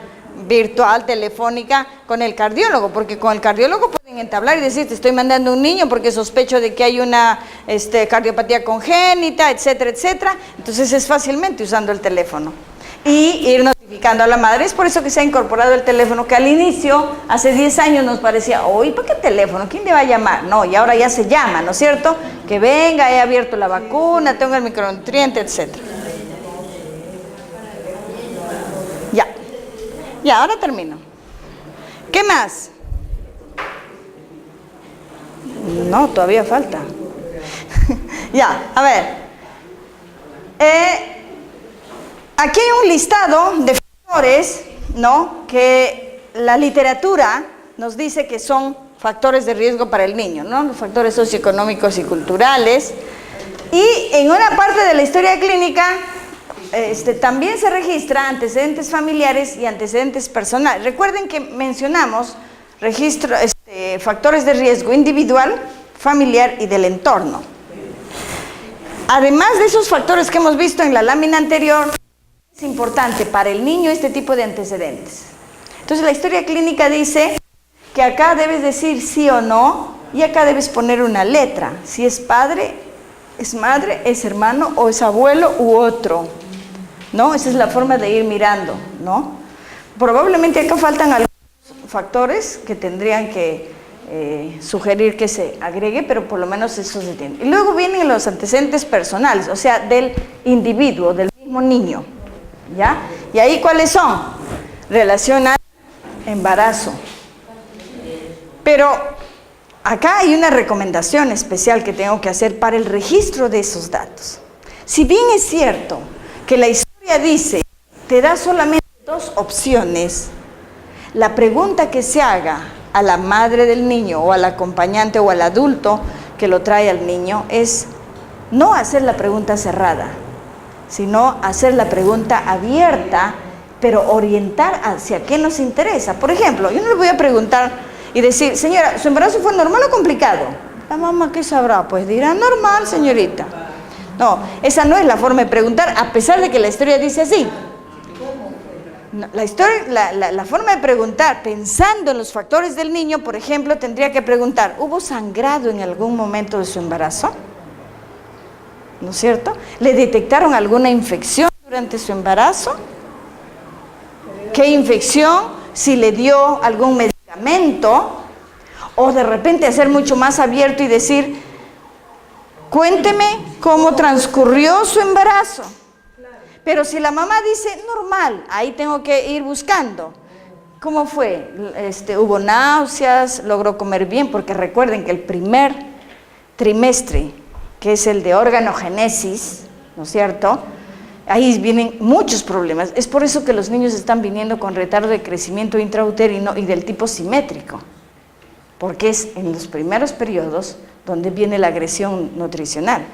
virtual, telefónica, con el cardiólogo, porque con el cardiólogo pueden entablar y decir, te estoy mandando un niño porque sospecho de que hay una cardiopatía congénita, etcétera, etcétera. Entonces es fácilmente usando el teléfono. Y ir notificando a la madre. Es por eso que se ha incorporado el teléfono, que al inicio, hace 10 años nos parecía, oye, ¿para qué teléfono? ¿Quién le va a llamar? No, y ahora ya se llama, ¿no es cierto? Que venga, he abierto la vacuna, tengo el micronutriente, etcétera. Ya, ahora termino. ¿Qué más? No, todavía falta. Ya, a ver. Aquí hay un listado de factores, ¿no?, que la literatura nos dice que son factores de riesgo para el niño, ¿no? Los factores socioeconómicos y culturales. Y en una parte de la historia clínica también se registra antecedentes familiares y antecedentes personales. Recuerden que mencionamos factores de riesgo individual, familiar y del entorno. Además de esos factores que hemos visto en la lámina anterior, es importante para el niño este tipo de antecedentes. Entonces la historia clínica dice que acá debes decir sí o no, y acá debes poner una letra, si es padre, es madre, es hermano o es abuelo u otro, ¿no? Esa es la forma de ir mirando, ¿no? Probablemente acá faltan algunos factores que tendrían que sugerir que se agregue, pero por lo menos eso se tiene. Y luego vienen los antecedentes personales, o sea, del individuo, del mismo niño, ¿ya? Y ahí, ¿cuáles son? Relación al embarazo. Pero acá hay una recomendación especial que tengo que hacer para el registro de esos datos. Si bien es cierto que la historia dice, te da solamente 2 opciones, la pregunta que se haga a la madre del niño o al acompañante o al adulto que lo trae al niño es no hacer la pregunta cerrada, sino hacer la pregunta abierta, pero orientar hacia qué nos interesa. Por ejemplo, yo no le voy a preguntar y decir, señora, ¿su embarazo fue normal o complicado? La mamá, ¿qué sabrá? Pues dirá, normal, señorita. No, esa no es la forma de preguntar, a pesar de que la historia dice así. No, la forma de preguntar, pensando en los factores del niño, por ejemplo, tendría que preguntar, ¿hubo sangrado en algún momento de su embarazo? ¿No es cierto? ¿Le detectaron alguna infección durante su embarazo? ¿Qué infección? Si le dio algún medicamento, o de repente hacer mucho más abierto y decir, cuénteme cómo transcurrió su embarazo. Pero si la mamá dice, normal, ahí tengo que ir buscando. ¿Cómo fue? ¿Hubo náuseas? ¿Logró comer bien? Porque recuerden que el primer trimestre, que es el de organogénesis, ¿no es cierto?, ahí vienen muchos problemas. Es por eso que los niños están viniendo con retardo de crecimiento intrauterino y del tipo simétrico, porque es en los primeros periodos donde viene la agresión nutricional.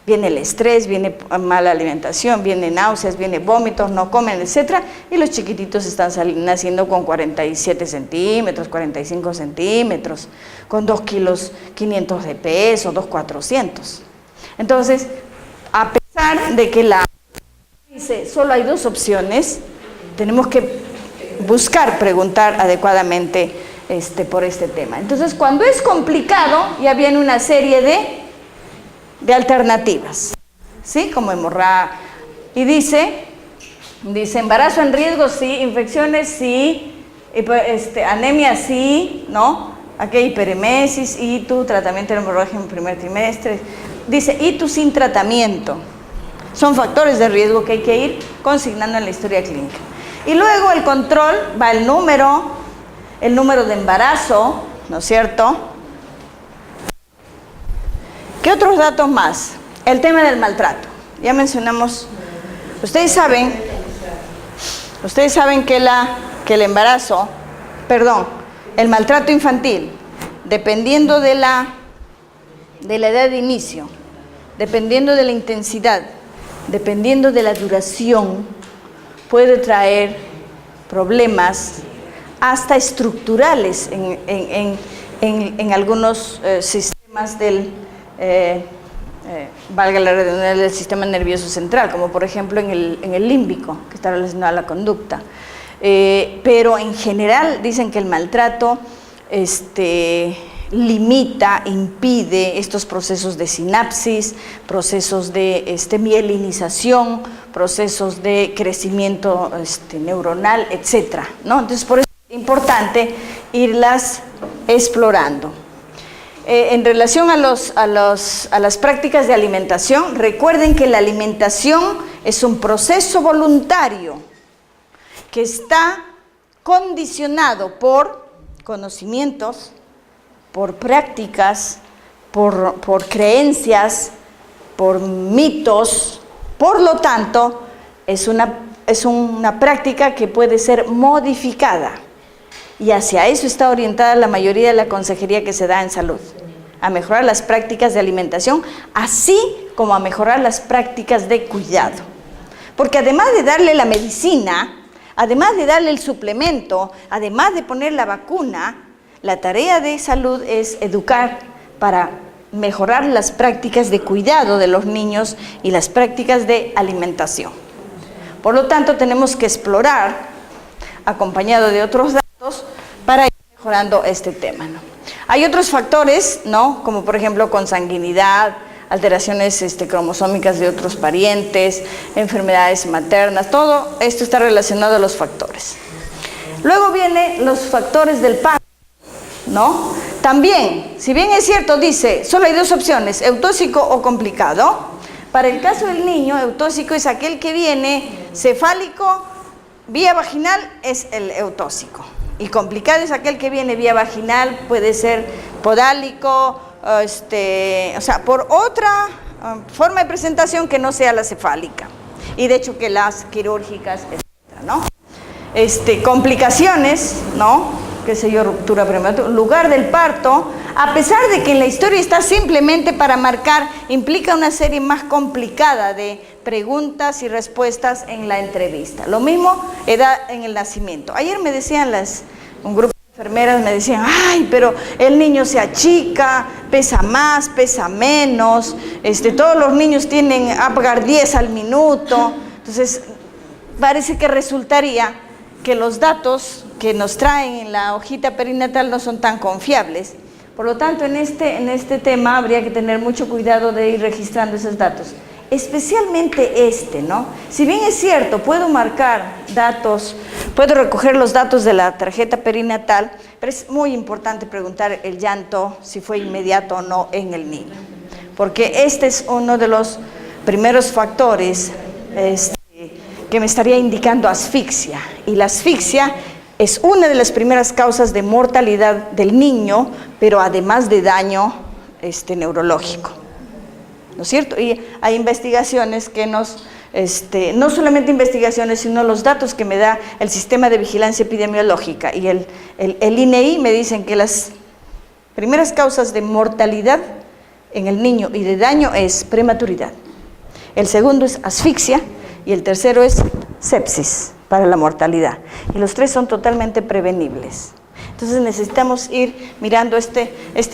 Viene el estrés, viene mala alimentación, viene náuseas, viene vómitos, no comen, etcétera, y los chiquititos están naciendo con 47 centímetros, 45 centímetros, con 2 kilos 500 de peso, 2,400. Entonces, a pesar de que la dice solo hay 2 opciones, tenemos que buscar preguntar adecuadamente por este tema. Entonces, cuando es complicado, ya viene una serie de alternativas, ¿sí? Como hemorragia. Y dice, embarazo en riesgo, sí, infecciones, sí, anemia, sí, ¿no? Aquí hiperemesis, ITU, tratamiento de hemorragia en primer trimestre. Dice, ITU sin tratamiento. Son factores de riesgo que hay que ir consignando en la historia clínica. Y luego el control va el número de embarazo, ¿no es cierto? ¿Qué otros datos más? El tema del maltrato. Ya mencionamos, ustedes saben que el embarazo, el maltrato infantil, dependiendo de la edad de inicio, dependiendo de la intensidad, dependiendo de la duración, puede traer problemas hasta estructurales en algunos sistemas valga la redundancia, del sistema nervioso central, como por ejemplo en el límbico, que está relacionado a la conducta. Pero en general dicen que el maltrato limita, impide estos procesos de sinapsis, procesos de mielinización, procesos de crecimiento neuronal, etcétera, ¿no? Entonces, por eso es importante irlas explorando. En relación a las prácticas de alimentación, recuerden que la alimentación es un proceso voluntario que está condicionado por conocimientos, por prácticas, por creencias, por mitos. Por lo tanto, es una práctica que puede ser modificada. Y hacia eso está orientada la mayoría de la consejería que se da en salud, a mejorar las prácticas de alimentación, así como a mejorar las prácticas de cuidado. Porque además de darle la medicina, además de darle el suplemento, además de poner la vacuna, la tarea de salud es educar para mejorar las prácticas de cuidado de los niños y las prácticas de alimentación. Por lo tanto, tenemos que explorar, acompañado de otros datos, para ir mejorando este tema, ¿no? Hay otros factores, ¿no? Como por ejemplo consanguinidad, alteraciones cromosómicas de otros parientes, enfermedades maternas, todo esto está relacionado a los factores. Luego vienen los factores del parto, ¿no? También, si bien es cierto, dice, solo hay dos opciones, eutóxico o complicado. Para el caso del niño, eutóxico es aquel que viene cefálico, vía vaginal es el eutóxico. Y complicado es aquel que viene vía vaginal, puede ser podálico, o sea, por otra forma de presentación que no sea la cefálica. Y de hecho que las quirúrgicas, etcétera, ¿no? Complicaciones, ¿no? Qué sé yo, ruptura prematura, lugar del parto, a pesar de que en la historia está simplemente para marcar, implica una serie más complicada de preguntas y respuestas en la entrevista. Lo mismo edad en el nacimiento. Ayer me decían un grupo de enfermeras, me decían, ay, pero el niño se achica, pesa más, pesa menos, todos los niños tienen Apgar 10 al minuto. Entonces, parece que resultaría que los datos que nos traen en la hojita perinatal no son tan confiables. Por lo tanto, en este tema habría que tener mucho cuidado de ir registrando esos datos. Especialmente ¿no? Si bien es cierto, puedo marcar datos, puedo recoger los datos de la tarjeta perinatal, pero es muy importante preguntar el llanto, si fue inmediato o no en el niño. Porque este es uno de los primeros factores que me estaría indicando asfixia. Y la asfixia es una de las primeras causas de mortalidad del niño, pero además de daño neurológico, ¿no es cierto? Y hay investigaciones que no solamente investigaciones, sino los datos que me da el Sistema de Vigilancia Epidemiológica y el INEI me dicen que las primeras causas de mortalidad en el niño y de daño es prematuridad. El segundo es asfixia y el tercero es sepsis para la mortalidad. Y los tres son totalmente prevenibles. Entonces necesitamos ir mirando este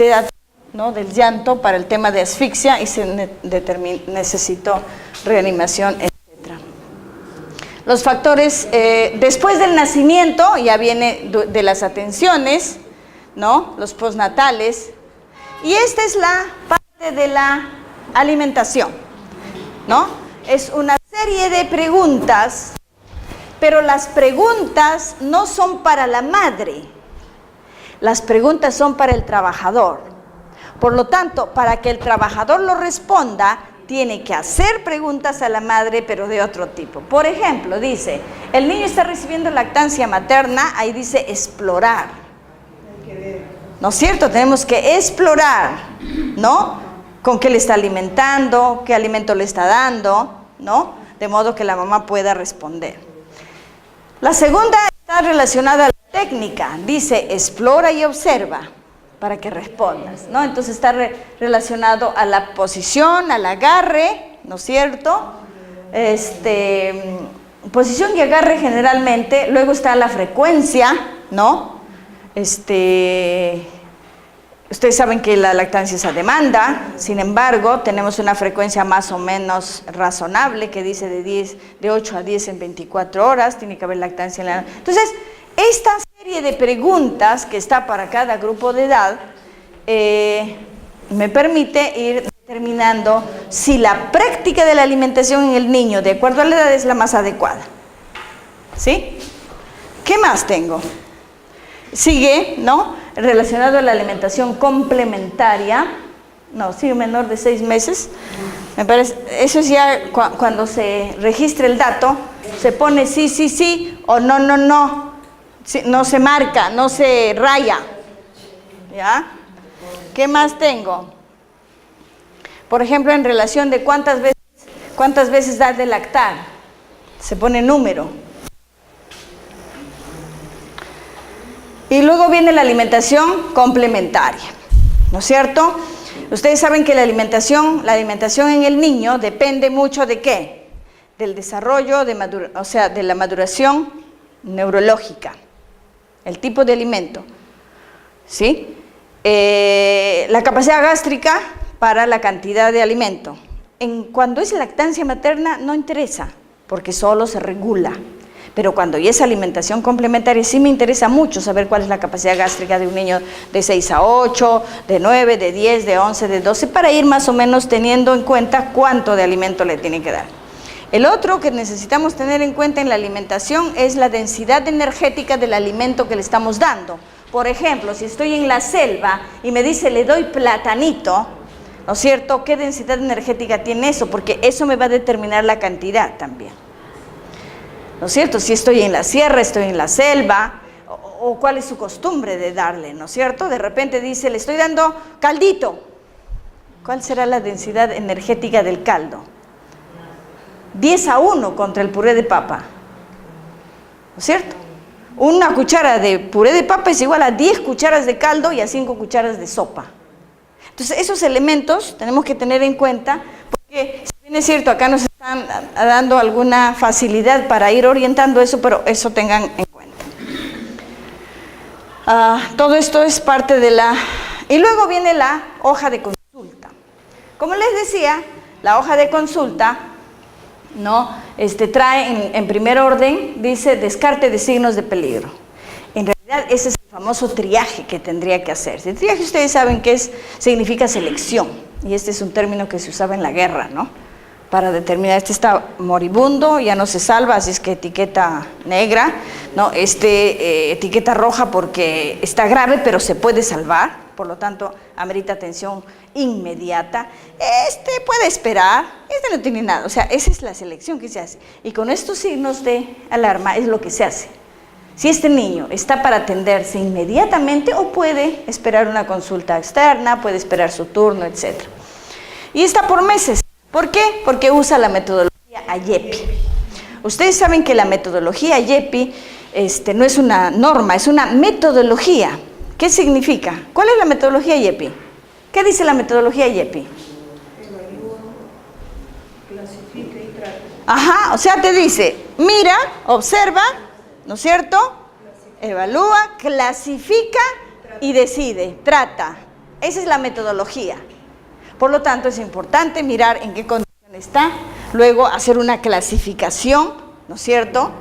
dato, ¿no? Del llanto para el tema de asfixia y necesitó reanimación, etc. Los factores, después del nacimiento, ya viene de las atenciones, ¿no? Los postnatales. Y esta es la parte de la alimentación, ¿no? Es una serie de preguntas, pero las preguntas no son para la madre, las preguntas son para el trabajador. Por lo tanto, para que el trabajador lo responda, tiene que hacer preguntas a la madre, pero de otro tipo. Por ejemplo, dice, el niño está recibiendo lactancia materna, ahí dice explorar. ¿No es cierto? Tenemos que explorar, ¿no? Con qué le está alimentando, qué alimento le está dando, ¿no? De modo que la mamá pueda responder. La segunda está relacionada a la técnica, dice explora y observa para que respondas, ¿no? Entonces está relacionado a la posición, al agarre, ¿no es cierto? Posición y agarre generalmente, luego está la frecuencia, ¿no? Ustedes saben que la lactancia es a demanda, sin embargo, tenemos una frecuencia más o menos razonable que dice de 8 a 10 en 24 horas, tiene que haber lactancia en la... Entonces, esta serie de preguntas que está para cada grupo de edad me permite ir determinando si la práctica de la alimentación en el niño, de acuerdo a la edad, es la más adecuada. ¿Sí? ¿Qué más tengo? Sigue, ¿no? Relacionado a la alimentación complementaria, no, sigue menor de 6 meses, me parece, eso es ya cuando se registra el dato, se pone sí, sí, sí, o no, no, no, sí, no se marca, no se raya, ¿ya? ¿Qué más tengo? Por ejemplo, en relación de cuántas veces dar de lactar, se pone número. Y luego viene la alimentación complementaria, ¿no es cierto? Ustedes saben que la alimentación en el niño depende mucho de ¿qué? Del desarrollo, de la maduración neurológica, el tipo de alimento, ¿sí? La capacidad gástrica para la cantidad de alimento. Cuando es lactancia materna no interesa, porque solo se regula. Pero cuando ya es alimentación complementaria, sí me interesa mucho saber cuál es la capacidad gástrica de un niño de 6 a 8, de 9, de 10, de 11, de 12, para ir más o menos teniendo en cuenta cuánto de alimento le tiene que dar. El otro que necesitamos tener en cuenta en la alimentación es la densidad energética del alimento que le estamos dando. Por ejemplo, si estoy en la selva y me dice le doy platanito, ¿no es cierto? ¿Qué densidad energética tiene eso? Porque eso me va a determinar la cantidad también. ¿No es cierto? Si estoy en la sierra, estoy en la selva, o cuál es su costumbre de darle, ¿no es cierto? De repente dice, le estoy dando caldito. ¿Cuál será la densidad energética del caldo? 10-1 contra el puré de papa, ¿no es cierto? Una cuchara de puré de papa es igual a 10 cucharas de caldo y a 5 cucharas de sopa. Entonces, esos elementos tenemos que tener en cuenta, porque si bien es cierto, acá nos están dando alguna facilidad para ir orientando eso, pero eso tengan en cuenta. Todo esto es parte de la... Y luego viene la hoja de consulta. Como les decía, la hoja de consulta, ¿no? Trae en primer orden, dice descarte de signos de peligro. En realidad ese es el famoso triaje que tendría que hacerse. El triaje ustedes saben que significa selección, y este es un término que se usaba en la guerra, ¿no? Para determinar, este está moribundo, ya no se salva, así es que etiqueta negra, ¿no? Etiqueta roja porque está grave pero se puede salvar, por lo tanto amerita atención inmediata. Puede esperar, no tiene nada, o sea, esa es la selección que se hace. Y con estos signos de alarma es lo que se hace. Si este niño está para atenderse inmediatamente o puede esperar una consulta externa, puede esperar su turno, etc. Y está por meses. ¿Por qué? Porque usa la metodología IEPI. Ustedes saben que la metodología IEPI no es una norma, es una metodología. ¿Qué significa? ¿Cuál es la metodología IEPI? ¿Qué dice la metodología IEPI? Evalúa, clasifica y trata. Ajá, o sea, te dice, mira, observa, ¿no es cierto? Evalúa, clasifica y decide, trata. Esa es la metodología. Por lo tanto, es importante mirar en qué condición está, luego hacer una clasificación, ¿no es cierto?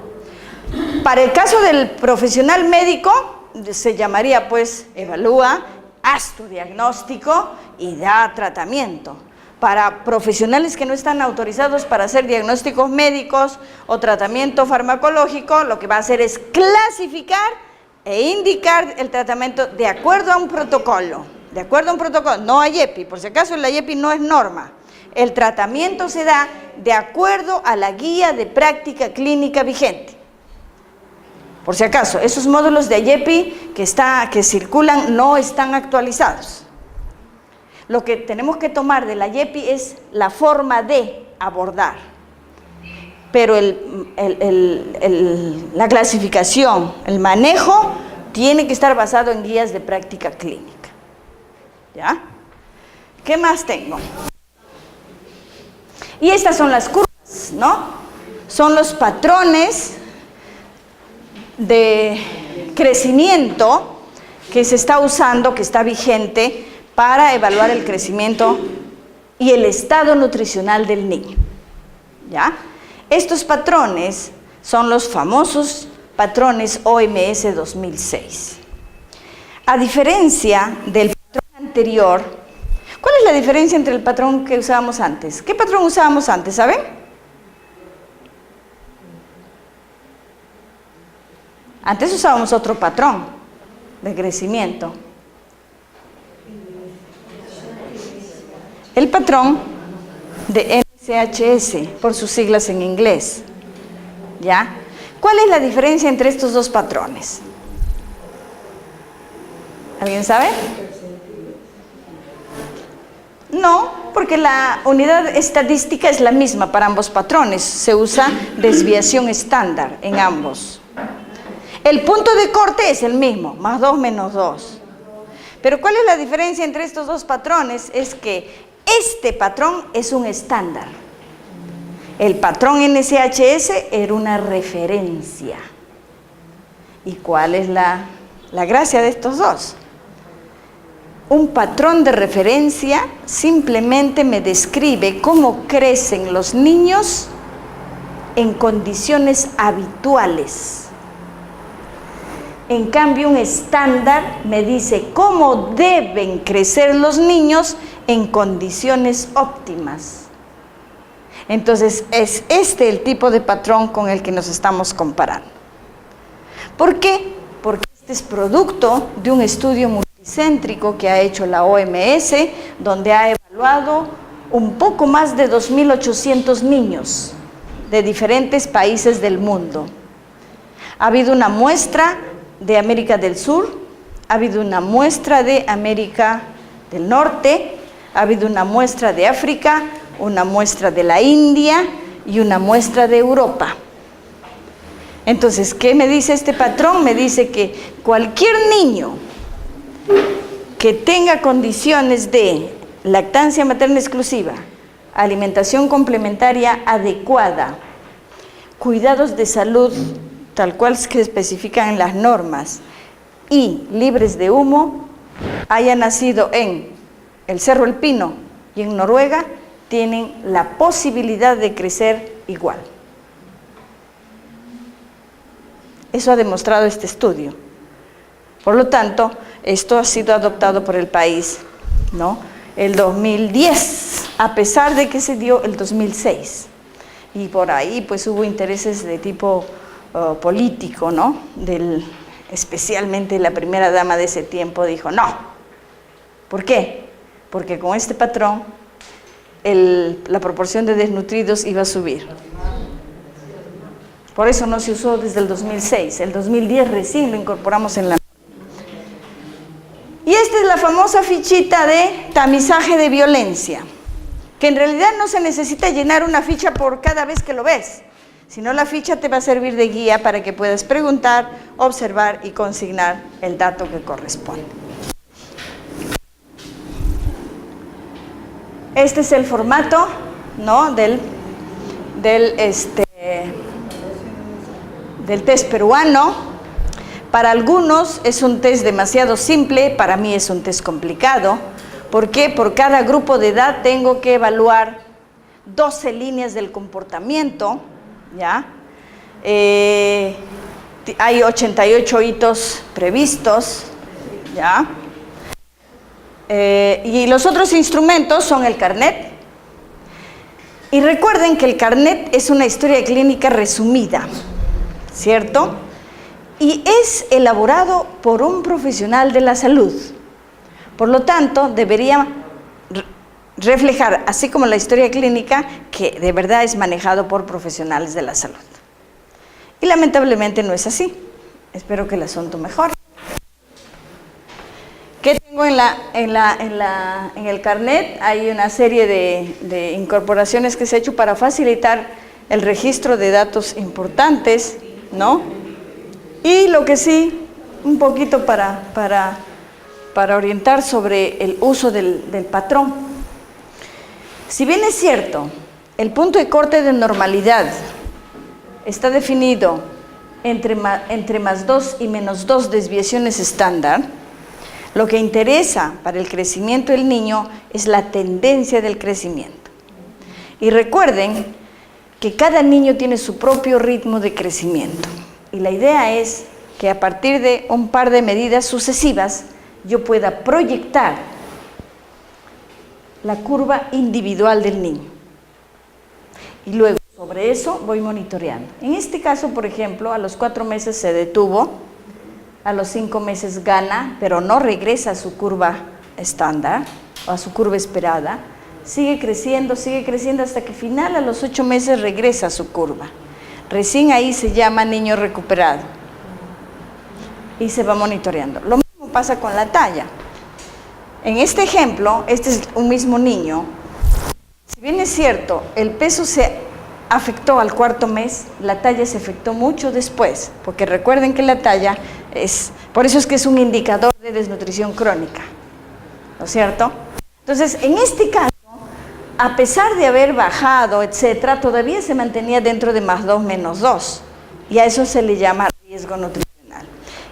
Para el caso del profesional médico, se llamaría pues evalúa, haz tu diagnóstico y da tratamiento. Para profesionales que no están autorizados para hacer diagnósticos médicos o tratamiento farmacológico, lo que va a hacer es clasificar e indicar el tratamiento de acuerdo a un protocolo. De acuerdo a un protocolo, no a IEPI, por si acaso la IEPI no es norma. El tratamiento se da de acuerdo a la guía de práctica clínica vigente. Por si acaso, esos módulos de IEPI que circulan no están actualizados. Lo que tenemos que tomar de la IEPI es la forma de abordar, pero la clasificación, el manejo, tiene que estar basado en guías de práctica clínica. ¿Ya? ¿Qué más tengo? Y estas son las curvas, ¿no? Son los patrones de crecimiento que se está usando, que está vigente, para evaluar el crecimiento y el estado nutricional del niño. ¿Ya? Estos patrones son los famosos patrones OMS 2006. A diferencia del patrón anterior, ¿cuál es la diferencia entre el patrón que usábamos antes? ¿Qué patrón usábamos antes, saben? Antes usábamos otro patrón de crecimiento. El patrón de NSHS, por sus siglas en inglés. ¿Ya? ¿Cuál es la diferencia entre estos dos patrones? ¿Alguien sabe? No, porque la unidad estadística es la misma para ambos patrones. Se usa desviación estándar en ambos. El punto de corte es el mismo, más 2 menos 2. Pero ¿cuál es la diferencia entre estos dos patrones? Es que este patrón es un estándar. El patrón NSHS era una referencia. ¿Y cuál es la gracia de estos dos? Un patrón de referencia simplemente me describe cómo crecen los niños en condiciones habituales. En cambio, un estándar me dice cómo deben crecer los niños en condiciones óptimas. Entonces, es este el tipo de patrón con el que nos estamos comparando. ¿Por qué? Porque este es producto de un estudio multicéntrico que ha hecho la OMS, donde ha evaluado un poco más de 2.800 niños de diferentes países del mundo. Ha habido una muestra de América del Sur, ha habido una muestra de América del Norte, ha habido una muestra de África, una muestra de la India y una muestra de Europa. Entonces, ¿qué me dice este patrón? Me dice que cualquier niño que tenga condiciones de lactancia materna exclusiva, alimentación complementaria adecuada, cuidados de salud tal cual que especifican en las normas y libres de humo, haya nacido en el Cerro El Pino y en Noruega, tienen la posibilidad de crecer igual. Eso ha demostrado este estudio. Por lo tanto, esto ha sido adoptado por el país, ¿no? El 2010, a pesar de que se dio el 2006. Y por ahí pues hubo intereses de tipo político, ¿no? Especialmente la primera dama de ese tiempo dijo no. ¿Por qué? Porque con este patrón la proporción de desnutridos iba a subir. Por eso no se usó desde el 2006, el 2010 recién lo incorporamos en la... Y esta es la famosa fichita de tamizaje de violencia, que en realidad no se necesita llenar una ficha por cada vez que lo ves, sino la ficha te va a servir de guía para que puedas preguntar, observar y consignar el dato que corresponde. Este es el formato, ¿no? del test peruano. Para algunos es un test demasiado simple, para mí es un test complicado. ¿Por qué? Por cada grupo de edad tengo que evaluar 12 líneas del comportamiento, ¿ya? hay 88 hitos previstos, ¿ya? Y los otros instrumentos son el carnet. Y recuerden que el carnet es una historia clínica resumida, ¿cierto? Y es elaborado por un profesional de la salud. Por lo tanto, debería reflejar, así como la historia clínica, que de verdad es manejado por profesionales de la salud. Y lamentablemente no es así. Espero que el asunto mejore. ¿Qué tengo en el carnet? Hay una serie de incorporaciones que se ha hecho para facilitar el registro de datos importantes, ¿no? Y lo que sí, un poquito para orientar sobre el uso del patrón. Si bien es cierto, el punto de corte de normalidad está definido entre más 2 y menos 2 desviaciones estándar, lo que interesa para el crecimiento del niño es la tendencia del crecimiento. Y recuerden que cada niño tiene su propio ritmo de crecimiento. Y la idea es que a partir de un par de medidas sucesivas, yo pueda proyectar la curva individual del niño. Y luego, sobre eso, voy monitoreando. En este caso, por ejemplo, a los 4 meses se detuvo, a los 5 meses gana, pero no regresa a su curva estándar, o a su curva esperada. Sigue creciendo hasta que final, a los 8 meses, regresa a su curva. Recién ahí se llama niño recuperado. Y se va monitoreando. Lo mismo pasa con la talla. En este ejemplo, este es un mismo niño. Si bien es cierto, el peso se afectó al 4.º mes, la talla se afectó mucho después, porque recuerden que la talla por eso es que es un indicador de desnutrición crónica, ¿no es cierto? Entonces, en este caso, a pesar de haber bajado, etcétera, todavía se mantenía dentro de más 2 menos 2, y a eso se le llama riesgo nutricional.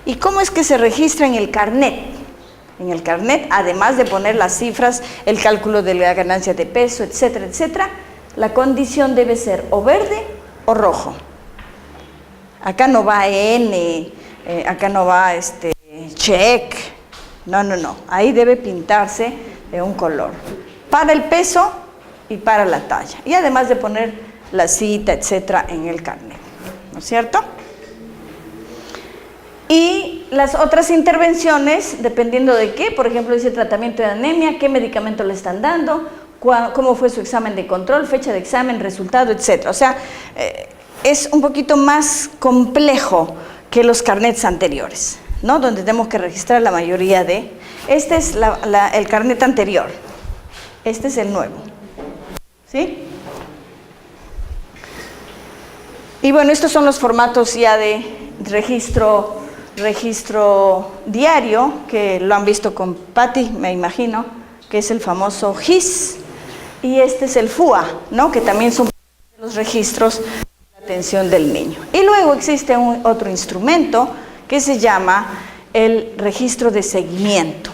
¿Y cómo es que se registra en el carnet? En el carnet, además de poner las cifras, el cálculo de la ganancia de peso, etcétera, etcétera, la condición debe ser o verde o rojo. Acá no va N, acá no va check, no, ahí debe pintarse de un color, para el peso y para la talla, y además de poner la cita, etcétera, en el carnet, ¿no es cierto? Y las otras intervenciones, dependiendo de qué, por ejemplo, dice tratamiento de anemia, qué medicamento le están dando, cómo fue su examen de control, fecha de examen, resultado, etcétera. O sea, es un poquito más complejo que los carnets anteriores, ¿no? Donde tenemos que registrar la mayoría de... Este es el carnet anterior, este es el nuevo, ¿sí? Y bueno, estos son los formatos ya de registro diario, que lo han visto con Patti, me imagino, que es el famoso GIS, y este es el FUA, ¿no? Que también son los registros de la atención del niño. Y luego existe otro instrumento que se llama el registro de seguimiento.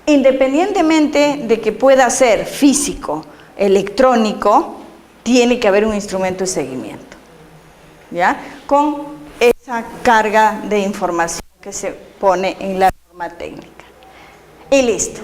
Independientemente de que pueda ser físico, electrónico, tiene que haber un instrumento de seguimiento, ¿ya? Con esa carga de información que se pone en la norma técnica. Y listo.